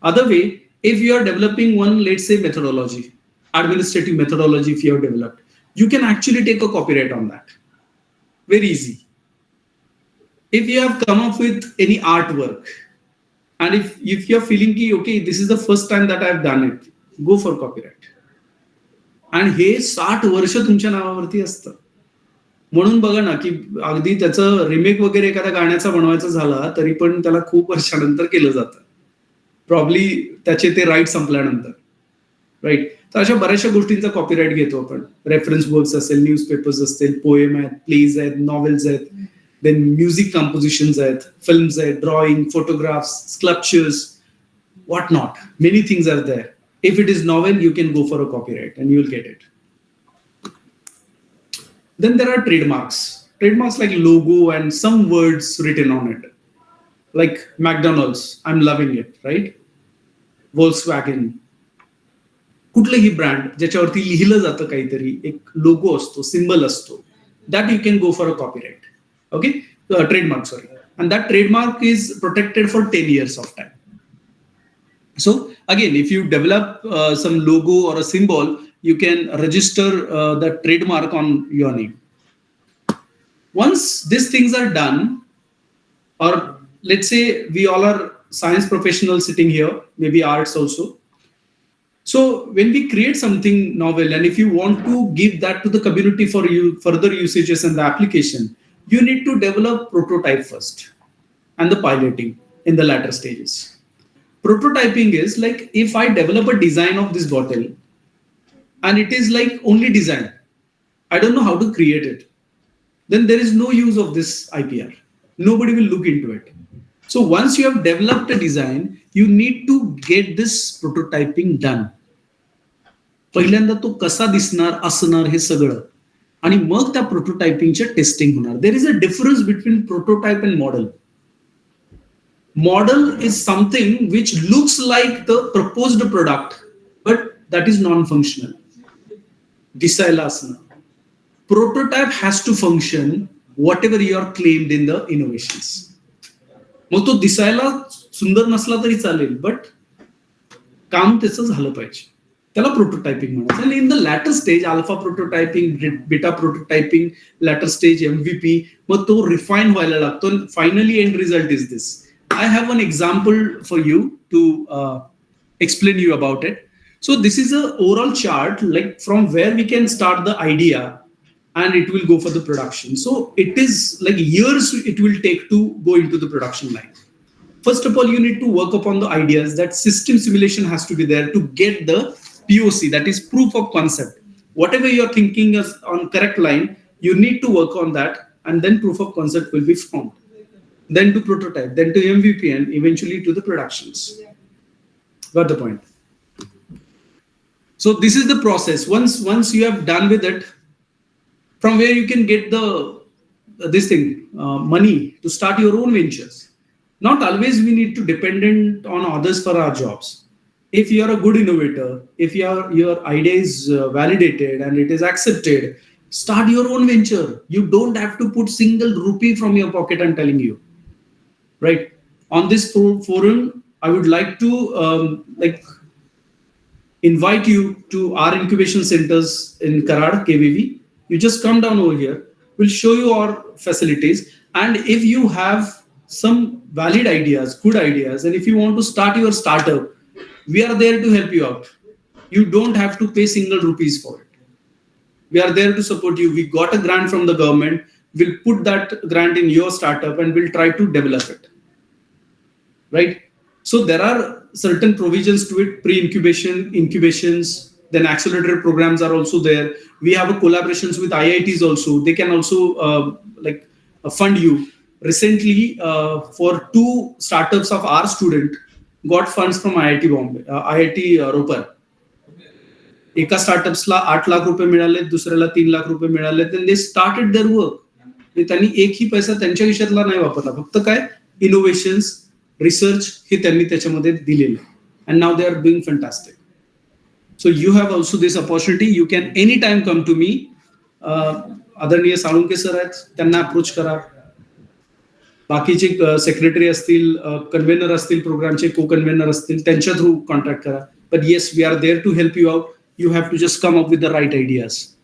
Other way, if you are developing one, let's say, methodology, administrative methodology, if you have developed, you can actually take a copyright on that. Very easy. If you have come up with any artwork, and if you're feeling ki, okay, this is the first time that I've done it, go for copyright. आणि हे 60 वर्ष तुमच्या नावावरती असतं. म्हणून बघा ना की अगदी त्याचं रिमेक वगैरे एखाद्या गाण्याचा बनवायचा झाला तरी पण त्याला खूप वर्षानंतर केलं जातं, प्रॉब्ली त्याचे ते राईट संपल्यानंतर. राईट. तर अशा बऱ्याचशा गोष्टींचा कॉपीराईट घेतो आपण. रेफरन्स वर्क्स असेल, न्यूजपेपर्स असतील, पोएम आहेत, प्लेज आहेत, नॉवेल्स आहेत, then music compositions आहेत, films आहेत, drawing, photographs, sculptures, what not. Many things are there. If it is novel, you can go for a copyright and you will get it. Then there are trademarks. Trademarks like logo and some words written on it. Like McDonald's, I'm loving it, right? Volkswagen. कुठलंही brand ज्याच्यावरती लिहिलं जातं काहीतरी, एक लोगो असतो, symbol असतो, that you can go for a copyright. Okay, trademark, sorry, and that trademark is protected for 10 years of time. So again, if you develop some logo or a symbol, you can register the trademark on your name. Once these things are done, or let's say we all are science professionals sitting here, maybe arts also. So when we create something novel, and if you want to give that to the community for you further usages and the application, you need to develop prototype first and the piloting in the latter stages. Prototyping is like if I develop a design of this bottle and it is like only design, I don't know how to create it, then there is no use of this IPR. Nobody will look into it. So once you have developed a design, you need to get this prototyping done. पहिल्यांदा तो कसा दिसणार असणार हे सगळं, आणि मग त्या प्रोटोटायपिंगच्या testing होणार. There is a difference between prototype and model. Model is something which looks like the proposed product but that is non functional, दिसायला असणं. Prototype has to function whatever you are claimed in the innovations. मग तो दिसायला सुंदर नसला तरी चालेल, but काम त्याचं झालं पाहिजे, त्याला प्रोटोटायपिंग म्हणायचं. आणि in the later stage alpha prototyping, beta prototyping, later stage MVP, मग तो रिफाईन व्हायला लागतो. Finally end result is this. I have one example for you to explain you about it. So this is a overall chart like from where we can start the idea and it will go for the production. So it is like years it will take to go into the production line. First of all, you need to work upon the ideas. That system simulation has to be there to get the POC, that is proof of concept. Whatever you're thinking is on correct line, you need to work on that, and then proof of concept will be found. Then to prototype, then to MVP, and eventually to the productions. Got the point? So this is the process. Once you have done with it, from where you can get the money to start your own ventures. Not always we need to dependent on others for our jobs. If you are a good innovator, if your idea is validated and it is accepted, start your own venture. You don't have to put single rupee from your pocket, I'm telling you. Right? On this forum, I would like to invite you to our incubation centers in Karad, KVV. You just come down over here. We'll show you our facilities. And if you have some valid ideas, good ideas, and if you want to start your startup, we are there to help you out. You don't have to pay single rupees for it. We are there to support you. We got a grant from the government. We'll put that grant in your startup and we'll try to develop it. Right? So there are certain provisions to it, pre-incubation, incubations, then accelerator programs are also there. We have a collaborations with IITs also. They can also fund you. Recently, for 2 startups of our student, got funds from IIT Bombay, IIT Ropar. एका स्टार्टअप्सला 8 लाख रुपये मिळाले, दुसऱ्याला 3 लाख रुपये मिळाले. then they started their work. त्यांनी एकही पैसा त्यांच्या खिशातला नाही वापरला, फक्त काय इनोव्हेशन्स, रिसर्च हे त्यांनी त्याच्यामध्ये दिलेले. and now they are doing fantastic. So you have also this opportunity. You can anytime come to me. आदरणीय साळुंके सर आहेत, त्यांना अप्रोच करा. बाकीचे सेक्रेटरी असतील, कन्व्हेनर असतील, प्रोग्रामचे को कन्व्हेनर असतील, त्यांच्या थ्रू कॉन्टॅक्ट करा. But yes, we are there to help you out. You have to just come up with the right ideas.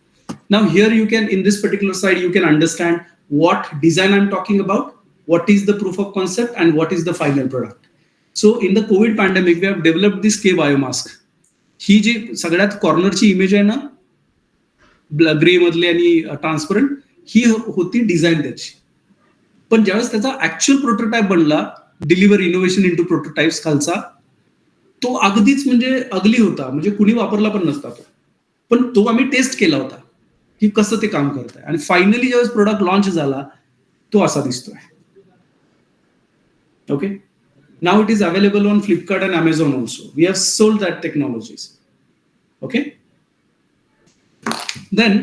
Now here you can, in this particular slide, you can understand what design I'm talking about, what is the proof of concept, and what is the final product. So in the COVID pandemic, we have developed this K biomask. ही जी सगळ्यात कॉर्नरची image आहे ना, grey मधली आणि transparent, ही होती design त्याची. पण ज्यावेळेस त्याचा ऍक्च्युअल प्रोटोटाईप बनला, डिलिव्हर इनोव्हेशन इंटू प्रोटोटाईप्स खालचा, तो अगदीच म्हणजे अगली होता, म्हणजे कुणी वापरला पण नसता तो. पण तो आम्ही टेस्ट केला होता की कसं ते काम करत आहे. आणि फायनली ज्यावेळेस प्रोडक्ट लॉन्च झाला, तो असा दिसतोय. Okay, now it is available on Flipkart and Amazon also. We have sold that technologies. Okay, then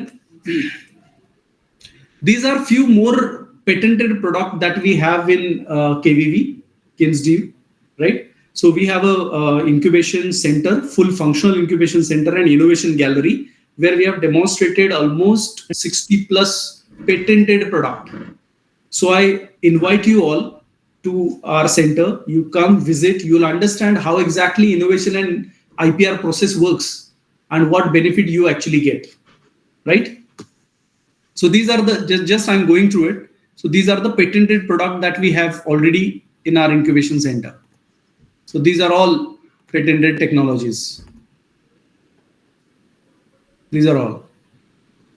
these are few more patented product that we have in KVV, KinsDev, right? So we have a incubation center, full functional incubation center and innovation gallery, where we have demonstrated almost 60 plus patented product. So I invite you all to our center. You come visit, you'll understand how exactly innovation and IPR process works and what benefit you actually get, right? So these are the, just I'm going through it. So these are the patented product that we have already in our incubation center. So these are all patented technologies. These are all.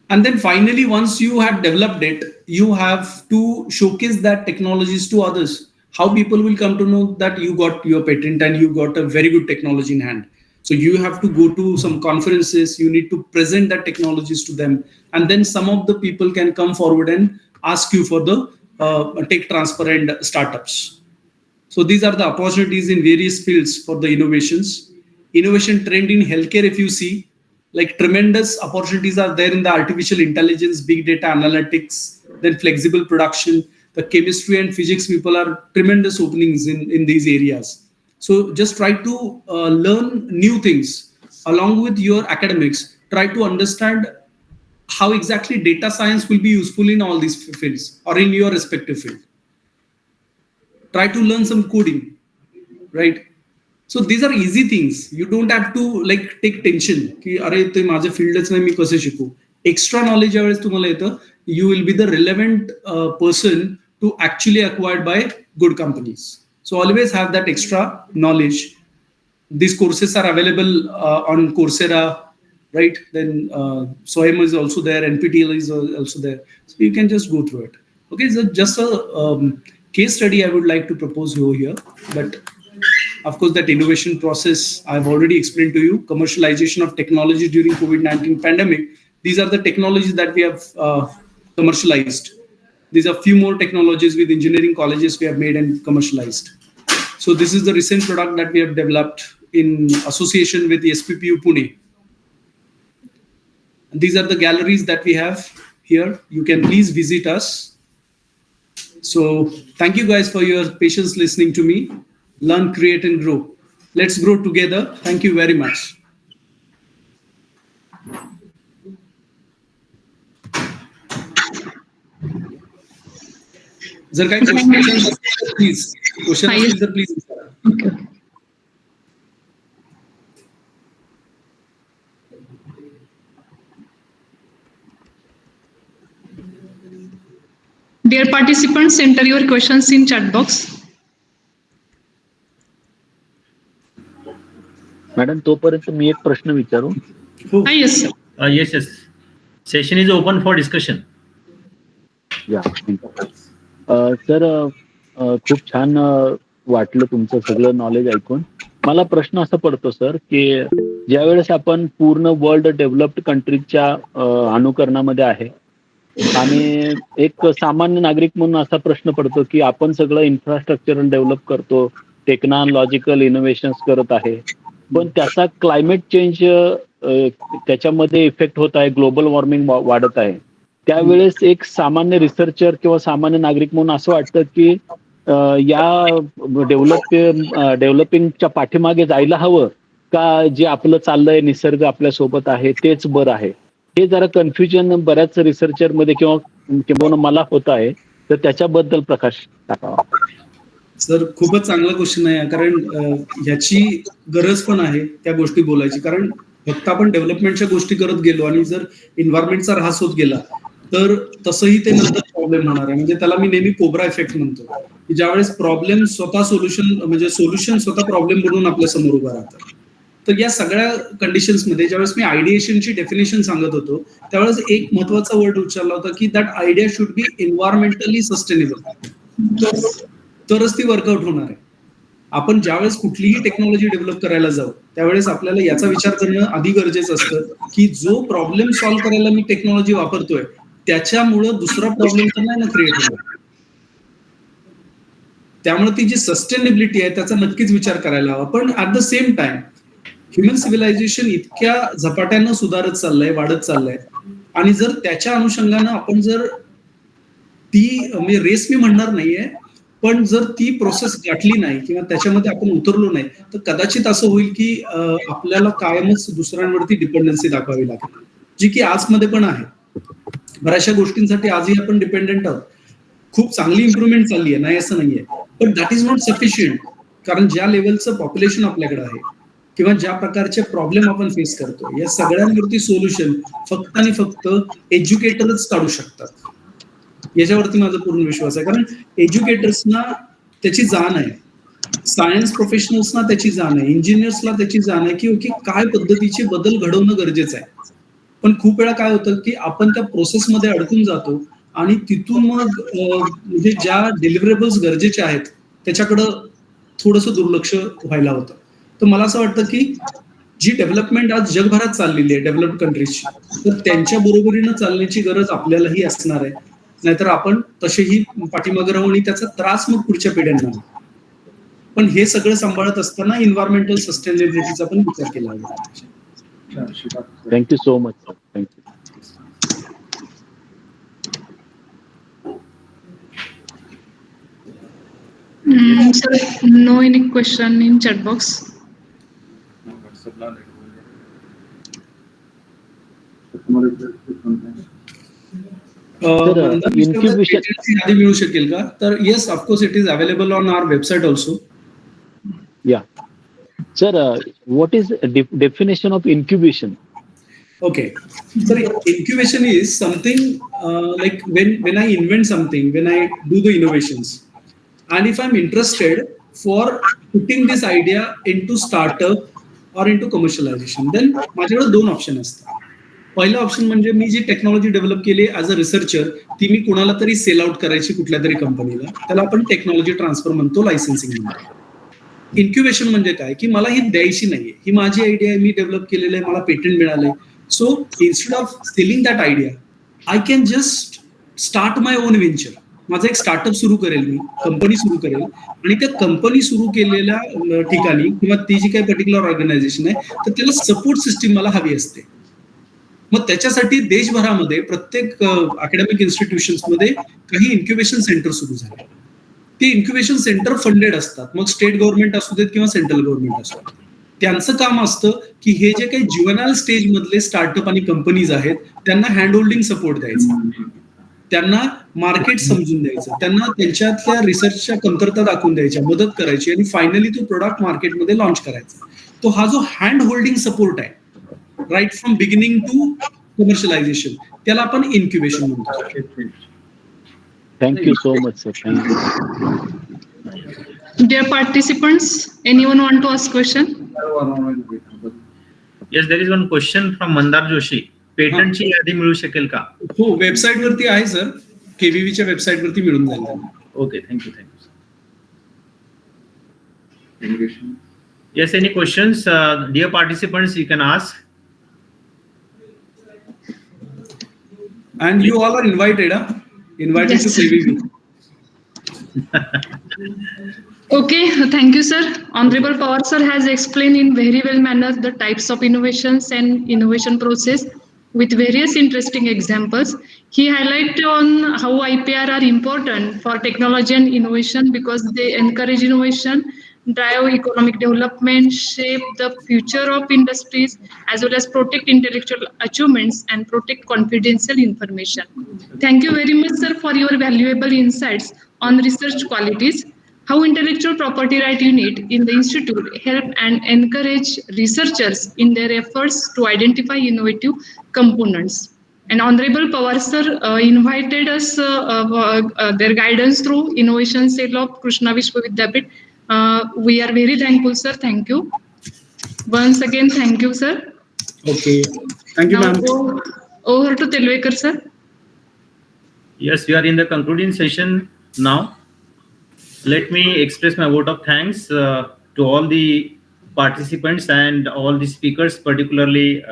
And then finally, once you have developed it, you have to showcase that technologies to others. How people will come to know that you got your patent and you got a very good technology in hand. So you have to go to some conferences, you need to present that technologies to them. And then some of the people can come forward and ask you for the tech transfer and startups. So these are the opportunities in various fields for the innovations. Innovation trend in healthcare, if you see, like tremendous opportunities are there in the artificial intelligence, big data analytics, then flexible production. The chemistry and physics people are tremendous openings in these areas. So just try to learn new things along with your academics. Try to understand how exactly data science will be useful in all these fields or in your respective field. Try to learn some coding, right? So these are easy things. You don't have to like take tension ki are te माझे फील्डच नाही, मी कसे शिकू. Extra knowledge ज्यावेळेस तुम्हाला येतं, you will be the relevant person to actually acquired by good companies. So always have that extra knowledge. These courses are available on Coursera, right? Then SOEM is also there, NPTEL is also there. So you can just go through it. Okay, so just a case study I would like to propose here. But of course, that innovation process I've already explained to you. Commercialization of technology during COVID-19 pandemic. These are the technologies that we have commercialized. These are few more technologies with engineering colleges we have made and commercialized. So this is the recent product that we have developed in association with the SPPU Pune. These are the galleries that we have here. You can please visit us. So thank you guys for your patience listening to me. Learn, create, and grow. Let's grow together. Thank you very much. जर काही question असतील please question असतील तर please विचारा. Dear participants, enter your questions in chat box. Madam तोपर्यंत मी एक प्रश्न विचारू. Yes, sir. Yes. Session is open for discussion. या सर खूप छान वाटलं तुमचं सगळं नॉलेज ऐकून. मला प्रश्न असा पडतो सर की ज्यावेळेस आपण पूर्ण वर्ल्ड डेव्हलप्ड कंट्रीजच्या अनुकरणामध्ये आहे आणि एक सामान्य नागरिक म्हणून असा प्रश्न पडतो की आपण सगळं इन्फ्रास्ट्रक्चर डेव्हलप करतो, टेक्नॉलॉजिकल इनोव्हेशन्स करत आहे, पण त्याचा क्लायमेट चेंज त्याच्यामध्ये इफेक्ट होत आहे, ग्लोबल वॉर्मिंग वाढत आहे. त्यावेळेस एक सामान्य रिसर्चर किंवा सामान्य नागरिक म्हणून असं वाटतं की या डेव्हलपिंगच्या पाठीमागे जायला हवं का जे आपलं चाललंय निसर्ग आपल्या सोबत आहे तेच बरं आहे. हे जरा कन्फ्युजन बऱ्याच रिसर्चर मध्ये किंवा मला होत आहे, तर त्याच्याबद्दल प्रकाश टाकावा. सर खूपच चांगला क्वेश्चन आहे, कारण ह्याची गरज पण आहे त्या गोष्टी बोलायची. कारण फक्त आपण डेव्हलपमेंटच्या गोष्टी करत गेलो आणि जर एन्व्हायरमेंटचा ऱ्हास होत गेला तर तसंही ते नंतर प्रॉब्लेम होणार आहे. म्हणजे त्याला मी नेहमी कोब्रा इफेक्ट म्हणतो, की ज्यावेळेस प्रॉब्लेम स्वतः सोल्युशन स्वतः प्रॉब्लेम बनवून आपल्या समोर उभा राहतात. तर या सगळ्या कंडिशन्समध्ये ज्यावेळेस मी आयडिएशनची डेफिनेशन सांगत होतो त्यावेळेस एक महत्वाचा वर्ड उच्चारला होता की that idea should be एन्व्हायरमेंटली sustainable, तरच ती वर्कआउट होणार आहे. आपण ज्यावेळेस कुठलीही टेक्नॉलॉजी डेव्हलप करायला जाऊ त्यावेळेस आपल्याला याचा विचार करणं आधी गरजेचं असतं की जो प्रॉब्लेम सॉल्व्ह करायला मी टेक्नॉलॉजी वापरतोय त्याच्यामुळं दुसरा प्रॉब्लेम तर नाही ना क्रिएट होणार. त्यामुळे ती जी सस्टेनेबिलिटी आहे त्याचा नक्कीच विचार करायला हवा. पण at the same time human civilisation इतक्या झपाट्यानं सुधारत चाललंय, वाढत चाललंय, आणि जर त्याच्या अनुषंगानं आपण जर ती म्हणजे रेस मी म्हणणार नाहीये, पण जर ती प्रोसेस गाठली नाही किंवा त्याच्यामध्ये आपण उतरलो नाही तर कदाचित असं होईल की आपल्याला कायमच दुसऱ्यांवरती डिपेंडन्सी दाखवावी लागेल, जी की आजमध्ये पण आहे. बऱ्याचशा गोष्टींसाठी आजही आपण डिपेंडेंट आहोत. खूप चांगली इम्प्रुव्हमेंट चालली आहे, नाही असं नाहीये, पण दॅट इज नॉट सफिशियंट. कारण ज्या लेवलचं पॉप्युलेशन आपल्याकडे आहे किंवा ज्या प्रकारचे प्रॉब्लेम आपण फेस करतो या सगळ्यांवरती सोल्युशन फक्त आणि फक्त एज्युकेटरच काढू शकतात. याच्यावरती माझा पूर्ण विश्वास आहे. कारण एज्युकेटर्सना त्याची जाण आहे, सायन्स प्रोफेशनल्सना त्याची जाण आहे, इंजिनियर्सला त्याची जाण आहे की ओके काय पद्धतीचे बदल घडवणं गरजेचं आहे. पण खूप वेळा काय होतं की आपण त्या प्रोसेसमध्ये अडकून जातो आणि तिथून मग म्हणजे ज्या डिलिव्हरेबल्स गरजेचे आहेत त्याच्याकडं थोडंसं दुर्लक्ष व्हायला होतं. तर मला असं वाटतं की जी डेव्हलपमेंट आज जगभरात चाललेली आहे डेव्हलप्ड कंट्रीजची, तर त्यांच्या बरोबरीनं चालण्याची गरज आपल्यालाही असणार आहे. नाहीतर आपण तसेही पाठीमागे राहू आणि त्याचा त्रास मग पुढच्या पिढ्यांना. पण हे सगळं सांभाळत असताना एन्व्हायरमेंटल सस्टेनेबिलिटीचा पण विचार केला पाहिजे. Thank you so much sir. Thank you. Sir, no any question in chat box. यादी मिळू शकेल का? तर yes, of course it is available on our website also. Yeah sir, what is definition of incubation? Okay, so incubation is something like when I invent something, when I do the innovations, and if I'm interested for putting this idea into startup or into commercialization, then माझ्याकडे दोन option असतात. पहिला option म्हणजे मी जी technology develop केली as a researcher ती मी कोणाला तरी sell out करायची कुठल्या तरी कंपनीला, त्याला आपण टेक्नॉलॉजी ट्रान्सफर म्हणतो, लायसन्सिंग म्हणतो. इन्क्युबेशन म्हणजे काय की मला ही द्यायची नाहीये, ही माझी आयडिया आहे, मी डेव्हलप केलेलं आहे, मला पेटंट मिळालंय. So instead of selling that idea, I can just start my own venture. माझा एक स्टार्टअप सुरू करेल, मी कंपनी सुरू करेल आणि त्या कंपनी सुरू केलेल्या ठिकाणी किंवा ती जी काही पर्टिक्युलर ऑर्गनायझेशन आहे तर त्याला सपोर्ट सिस्टीम मला हवी असते. मग त्याच्यासाठी देशभरामध्ये प्रत्येक अकॅडमिक इन्स्टिट्यूशन्समध्ये काही इन्क्युबेशन सेंटर सुरू झाले. ते इन्क्युबेशन सेंटर फंडेड असतात, मग स्टेट गव्हर्नमेंट असू देत किंवा सेंट्रल गव्हर्नमेंट असू देत. त्यांचं काम असतं की हे जे काही ज्युव्हनाइल स्टेज मधले स्टार्टअप आणि कंपनीज आहेत त्यांना हँड होल्डिंग सपोर्ट द्यायचा, त्यांना मार्केट समजून द्यायचं, त्यांना त्यांच्यातल्या रिसर्चच्या कमतरता दाखवून द्यायच्या, मदत करायची आणि फायनली तो प्रोडक्ट मार्केटमध्ये लॉन्च करायचा. तो हा जो हँड होल्डिंग सपोर्ट आहे right from beginning to commercialisation, त्याला आपण इन्क्युबेशन म्हणतो. Thank you so much sir. Thank you. Dear participants, anyone want to ask question? Yes, there is one question from Mandar Joshi. पेटंटची यादी मिळू शकेल का? हो, वेबसाईट वरती आहे सर, केव्हीच्या वेबसाईट वरती मिळून जाईल. Okay, thank you. Yes, any questions? Dear participants, you can ask. And you all are invited, invited Yes. to KVV. Okay, thank you, sir. Honorable Pawar sir has explained in very well manner the types of innovations and innovation process with various interesting examples. He highlighted on how IPR are important for technology and innovation because they encourage innovation, drive economic development, shape the future of industries, as well as protect intellectual achievements and protect confidential information. Thank you very much, sir, for your valuable insights on research qualities, how intellectual property right unit in the institute help and encourage researchers in their efforts to identify innovative components. And Honorable Pawar sir invited us their guidance through Innovation Cell of Krishna Vishwavidyapit. We are very thankful, sir. Thank you. Once again, thank you, sir. Okay. Thank you, Now ma'am. over to Telvekar, sir. Yes, we are in the concluding session now. Let me express my vote of thanks to all the participants and all the speakers, particularly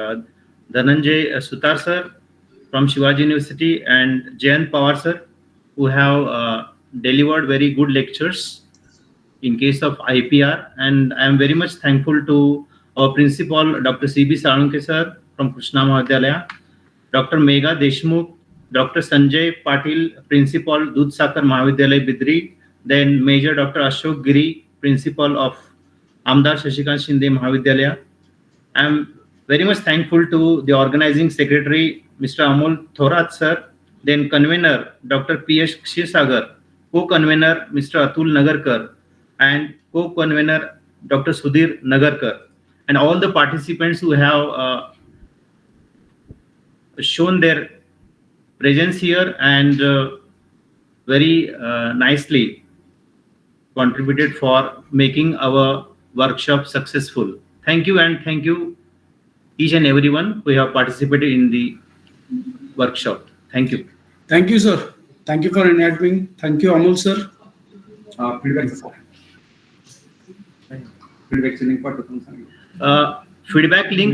Dhananjay Sutar sir from Shivaji University and Jayant Pawar sir, who have delivered very good lectures in case of IPR. And I am very much thankful to our principal, Dr. C.B. Salunke sir from Krishna Mahavidyalaya, Dr. Megha Deshmukh, Dr. Sanjay Patil, Principal, Dudhsakar Mahavidyalaya, Bidri, then Major Dr. Ashok Giri, Principal of Amdar Shashikant Shinde Mahavidyalaya. I am very much thankful to the organizing secretary, Mr. Amol Thorat sir, then convener, Dr. P.S. Kshisagar, co-convener, Mr. Atul Nagarkar, and co-convener, Dr. Sudhir Nagarkar, and all the participants who have shown their presence here and very nicely contributed for making our workshop successful. Thank you, and thank you each and everyone who have participated in the workshop. Thank you. Thank you, sir. Thank you for inviting me. Thank you, Amol sir. Feedback link. Feedback link